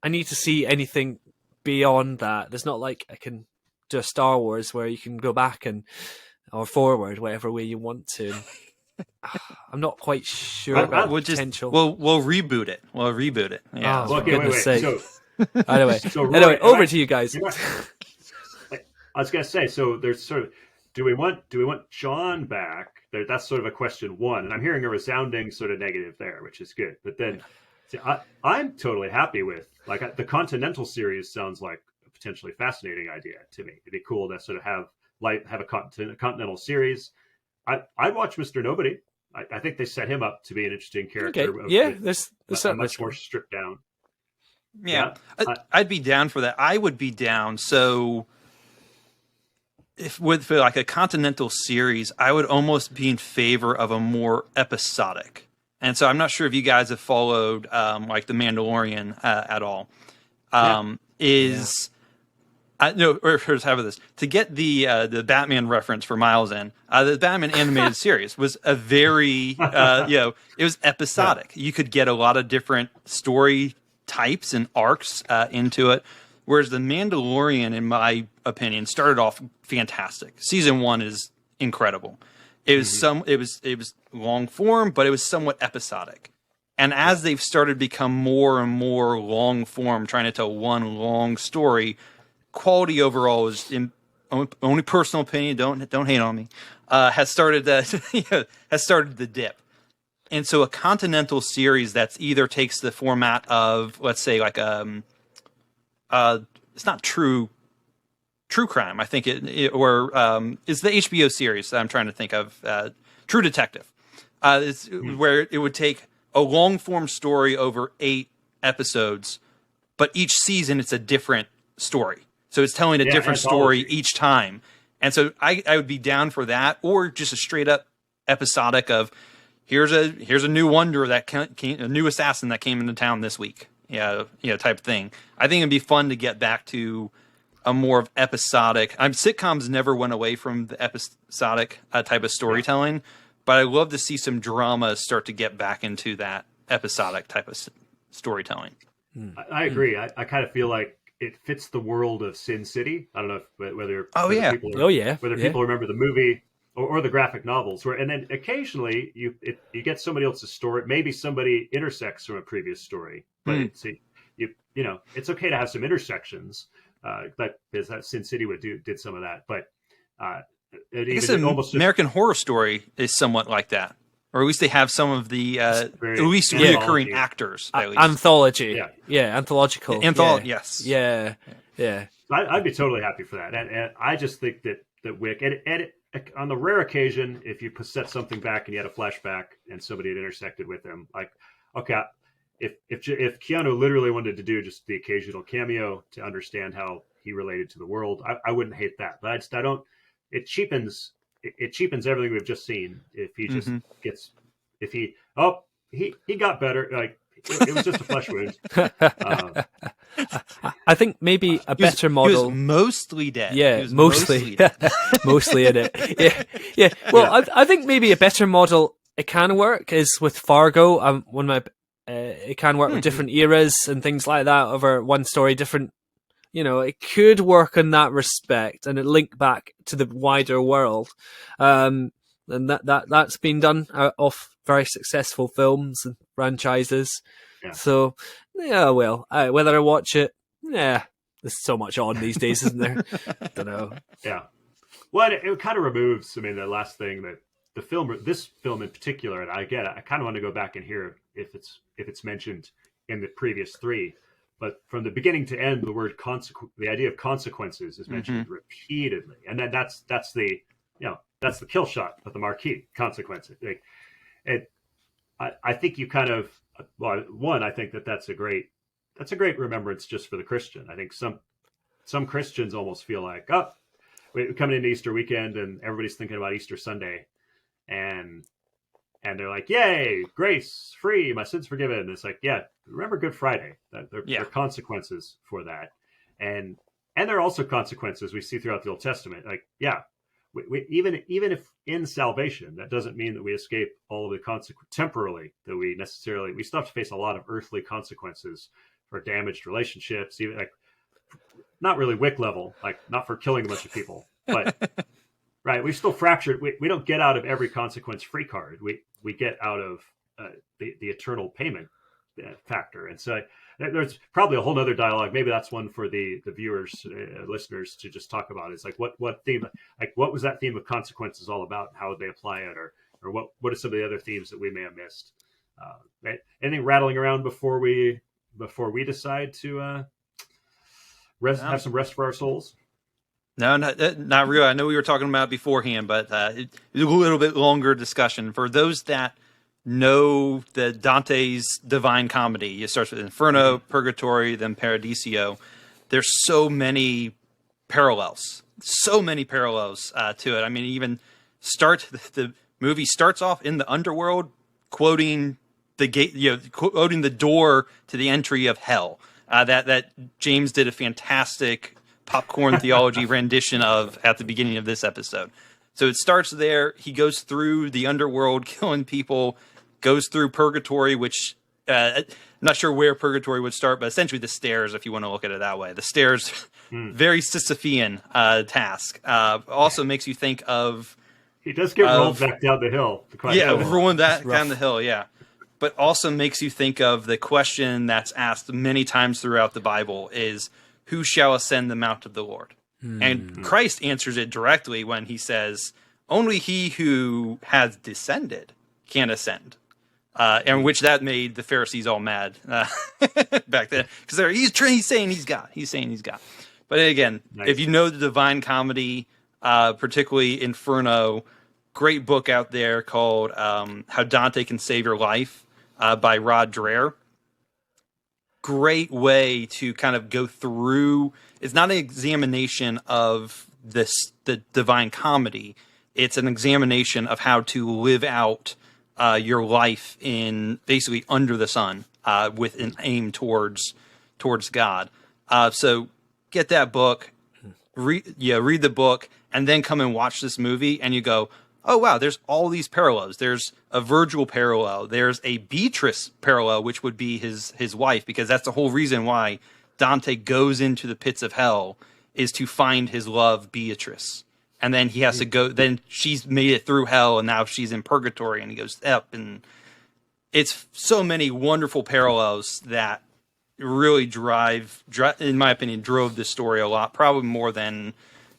I need to see anything beyond that. There's not like I can do a Star Wars where you can go back or forward, whatever way you want to. I'm not quite sure about the potential. We'll reboot it. Yeah. Oh, okay, goodness wait. sake. Anyway, Rory, over to you guys. I was gonna say, so there's sort of, do we want John back? That's sort of a question one, and I'm hearing a resounding sort of negative there, which is good. But then, I'm totally happy with the Continental series. Sounds like a potentially fascinating idea to me. It'd be cool to sort of have a Continental series. I'd watch Mr. Nobody. I think they set him up to be an interesting character. Okay. There's much more stripped down. Yeah. I'd be down for that. I would be down. So if for like a Continental series, I would almost be in favor of a more episodic. And so I'm not sure if you guys have followed like The Mandalorian at all. Here's how about this. To get the Batman reference for Miles in, the Batman animated series was a very, it was episodic. Yeah. You could get a lot of different story types and arcs into it. Whereas The Mandalorian, in my opinion, started off fantastic. Season 1 is incredible. It was it was long form, but it was somewhat episodic. And as they've started to become more and more long form, trying to tell one long story, quality overall is, in only personal opinion, don't hate on me, has started to dip. And so a Continental series that's either takes the format of, let's say, like it's not true crime, I think or it's the HBO series that I'm trying to think of, True Detective. It's where it would take a long form story over 8 episodes, but each season it's a different story. So it's telling a different story each time. And so I would be down for that, or just a straight up episodic of here's a new wonder a new assassin that came into town this week. Type of thing. I think it'd be fun to get back to a more of episodic. Sitcoms never went away from the episodic type of storytelling, but I love to see some drama start to get back into that episodic type of storytelling. I agree. I kind of feel like it fits the world of Sin City. I don't know whether people remember the movie or the graphic novels, and then occasionally you get somebody else's story. Maybe somebody intersects from a previous story, but it's okay to have some intersections. Because that Sin City did some of that, but American Horror Story is somewhat like that, or at least they have some of the at least reoccurring actors. At least. Anthology, anthological, yes, yeah. I'd be totally happy for that, and I just think that Wick, and on the rare occasion, if you set something back and you had a flashback and somebody had intersected with them, like, okay. If Keanu literally wanted to do just the occasional cameo to understand how he related to the world, I wouldn't hate that. But I don't. It cheapens everything we've just seen. If he just he got better. Like it was just a flesh wound. I think maybe a better model. He was mostly dead. Yeah, mostly mostly in it. Yeah. Well, I think maybe a better model it can work is with Fargo. One of my. It can work with different eras and things like that over one story, different, it could work in that respect and it link back to the wider world. And that's been done off very successful films and franchises. Yeah. So, whether I watch it, there's so much on these days, isn't there? Don't know. Yeah. Well, it kind of removes, the last thing that this film in particular, and I kind of want to go back and hear if it's mentioned in the previous three, but from the beginning to end, the idea of consequences is mentioned repeatedly, and then that's the kill shot of the marquee, consequences. And I think you kind of I think that's a great remembrance just for the Christian. I think some Christians almost feel like, we're coming into Easter weekend and everybody's thinking about Easter Sunday. And they're like, yay, grace, free, my sins forgiven. And it's like, remember Good Friday. There are consequences for that. And there are also consequences we see throughout the Old Testament. Like, we even if in salvation, that doesn't mean that we escape all of the consequences temporarily, that we still have to face a lot of earthly consequences for damaged relationships, even like not really Wick level, like not for killing a bunch of people, but right, we've still fractured. We don't get out of every consequence free card. We get out of the eternal payment factor. And so there's probably a whole other dialogue. Maybe that's one for the viewers, listeners to just talk about. It's like what theme, like what was that theme of consequences all about? And how would they apply it, or what are some of the other themes that we may have missed? Anything rattling around before we decide to have some rest for our souls? No, not really. I know we were talking about it beforehand, but it's a little bit longer discussion. For those that know the Dante's Divine Comedy, it starts with Inferno, Purgatory, then Paradiso. There's so many parallels to it. Even the movie starts off in the underworld, quoting the gate, quoting the door to the entry of hell. That James did a fantastic popcorn theology rendition of at the beginning of this episode. So it starts there. He goes through the underworld, killing people, goes through purgatory, which I'm not sure where purgatory would start, but essentially the stairs, if you want to look at it that way. The stairs, very Sisyphean task. Also makes you think of... He does get rolled back down the hill. Rolling that down the hill, yeah. But also makes you think of the question that's asked many times throughout the Bible is, who shall ascend the mount of the Lord? And Christ answers it directly when he says, only he who has descended can ascend. And which that made the Pharisees all mad back then. Because he's saying he's God. But again, if you know the Divine Comedy, particularly Inferno, great book out there called How Dante Can Save Your Life by Rod Dreher. Great way to kind of go through. It's not an examination of the Divine Comedy. It's an examination of how to live out your life in basically under the sun with an aim towards God. So get that book. read the book and then come and watch this movie, and you go, oh wow, there's all these parallels. There's a Virgil parallel. There's a Beatrice parallel, which would be his wife, because that's the whole reason why Dante goes into the pits of hell, is to find his love Beatrice. And then he has to go, then she's made it through hell, and now she's in purgatory, and he goes up. And it's so many wonderful parallels that really in my opinion, drove this story a lot, probably more than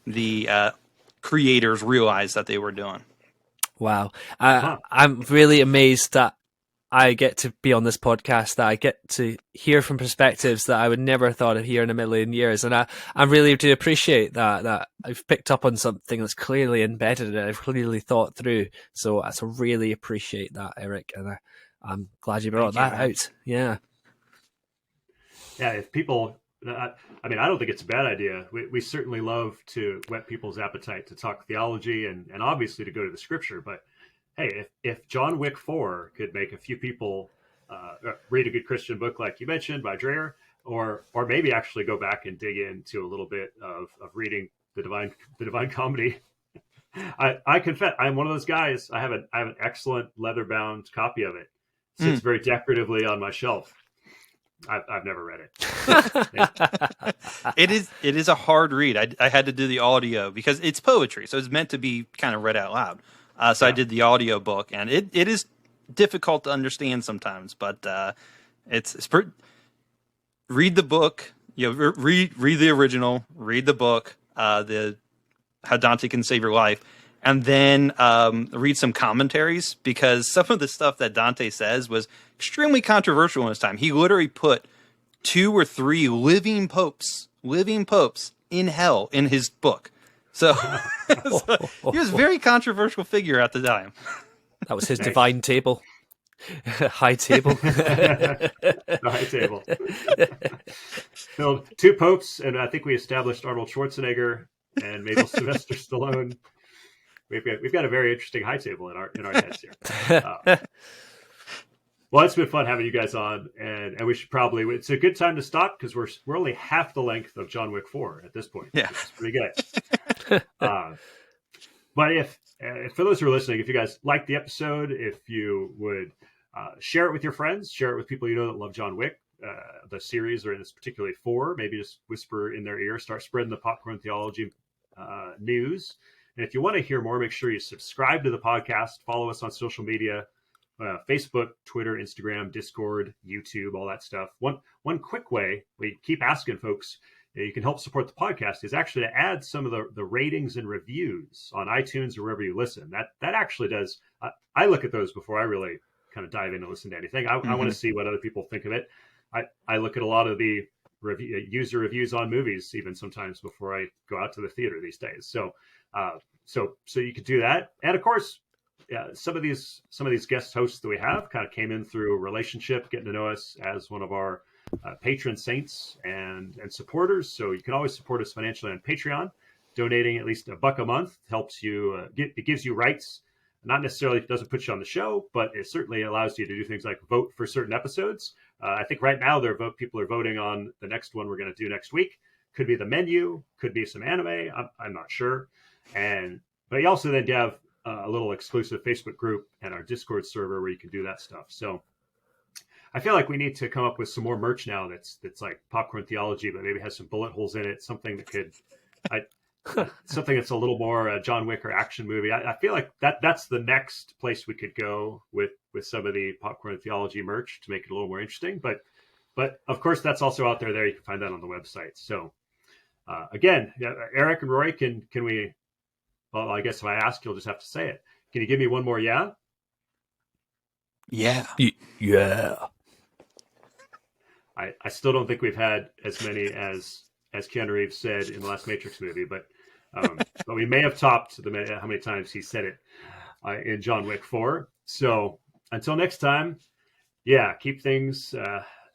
the creators realized that they were doing. Wow. I'm really amazed that I get to be on this podcast, that I get to hear from perspectives that I would never have thought of hearing in a million years. And I really do appreciate that I've picked up on something that's clearly embedded and I've clearly thought through. So I really appreciate that, Eric. And I'm glad you brought that out. Yeah. Yeah, if people, I mean, I don't think it's a bad idea. We certainly love to whet people's appetite to talk theology and obviously to go to the scripture. But hey, if John Wick 4 could make a few people read a good Christian book like you mentioned by Dreher, or maybe actually go back and dig into a little bit of reading the Divine Comedy. I confess, I'm one of those guys. I have an excellent leather-bound copy of it. It sits very decoratively on my shelf. I've never read it. It is a hard read. I had to do the audio because it's poetry, so it's meant to be kind of read out loud. So I did the audio book, and it is difficult to understand sometimes, but read the book. Read the original, read the book, How Dante Can Save Your Life, and then read some commentaries, because some of the stuff that Dante says was extremely controversial in his time. He literally put 2 or 3 living popes in hell in his book. So, he was a very controversial figure at the time. That was his divine table. High table. The high table. Filled 2 popes, and I think we established Arnold Schwarzenegger and maybe Sylvester Stallone. We've got a very interesting high table in our heads here. Well, it's been fun having you guys on, and we should probably. It's a good time to stop because we're only half the length of John Wick 4 at this point. Yeah, it's pretty good. But if for those who are listening, if you guys like the episode, if you would share it with your friends, share it with people you know that love John Wick, the series, or in this particularly 4, maybe just whisper in their ear, start spreading the Popcorn Theology news. And if you want to hear more, make sure you subscribe to the podcast, follow us on social media. Facebook, Twitter, Instagram, Discord, YouTube, all that stuff. One quick way we keep asking folks, you can help support the podcast, is actually to add some of the ratings and reviews on iTunes or wherever you listen. That actually does. I look at those before I really kind of dive in and listen to anything. I want to see what other people think of it. I look at a lot of the user reviews on movies even sometimes before I go out to the theater these days. So you could do that, and of course. Yeah, some of these guest hosts that we have kind of came in through a relationship, getting to know us as one of our patron saints and supporters. So you can always support us financially on Patreon. Donating at least $1 a month helps you. It gives you rights. Not necessarily, it doesn't put you on the show, but it certainly allows you to do things like vote for certain episodes. I think right now people are voting on the next one we're going to do next week. Could be the menu, could be some anime. I'm not sure. But you also then have a little exclusive Facebook group and our Discord server where you can do that stuff. So I feel like we need to come up with some more merch now that's like Popcorn Theology, but maybe has some bullet holes in it, something that could, something that's a little more John Wick or action movie. I feel like that's the next place we could go with some of the Popcorn Theology merch to make it a little more interesting. But of course, that's also out there. You can find that on the website. So again, Eric and Rory, can we? Well, I guess if I ask, you'll just have to say it. Can you give me one more yeah? Yeah. Yeah. I still don't think we've had as many as Keanu Reeves said in the last Matrix movie, but we may have topped how many times he said it in John Wick 4. So until next time, keep things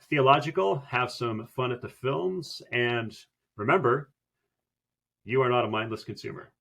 theological, have some fun at the films, and remember, you are not a mindless consumer.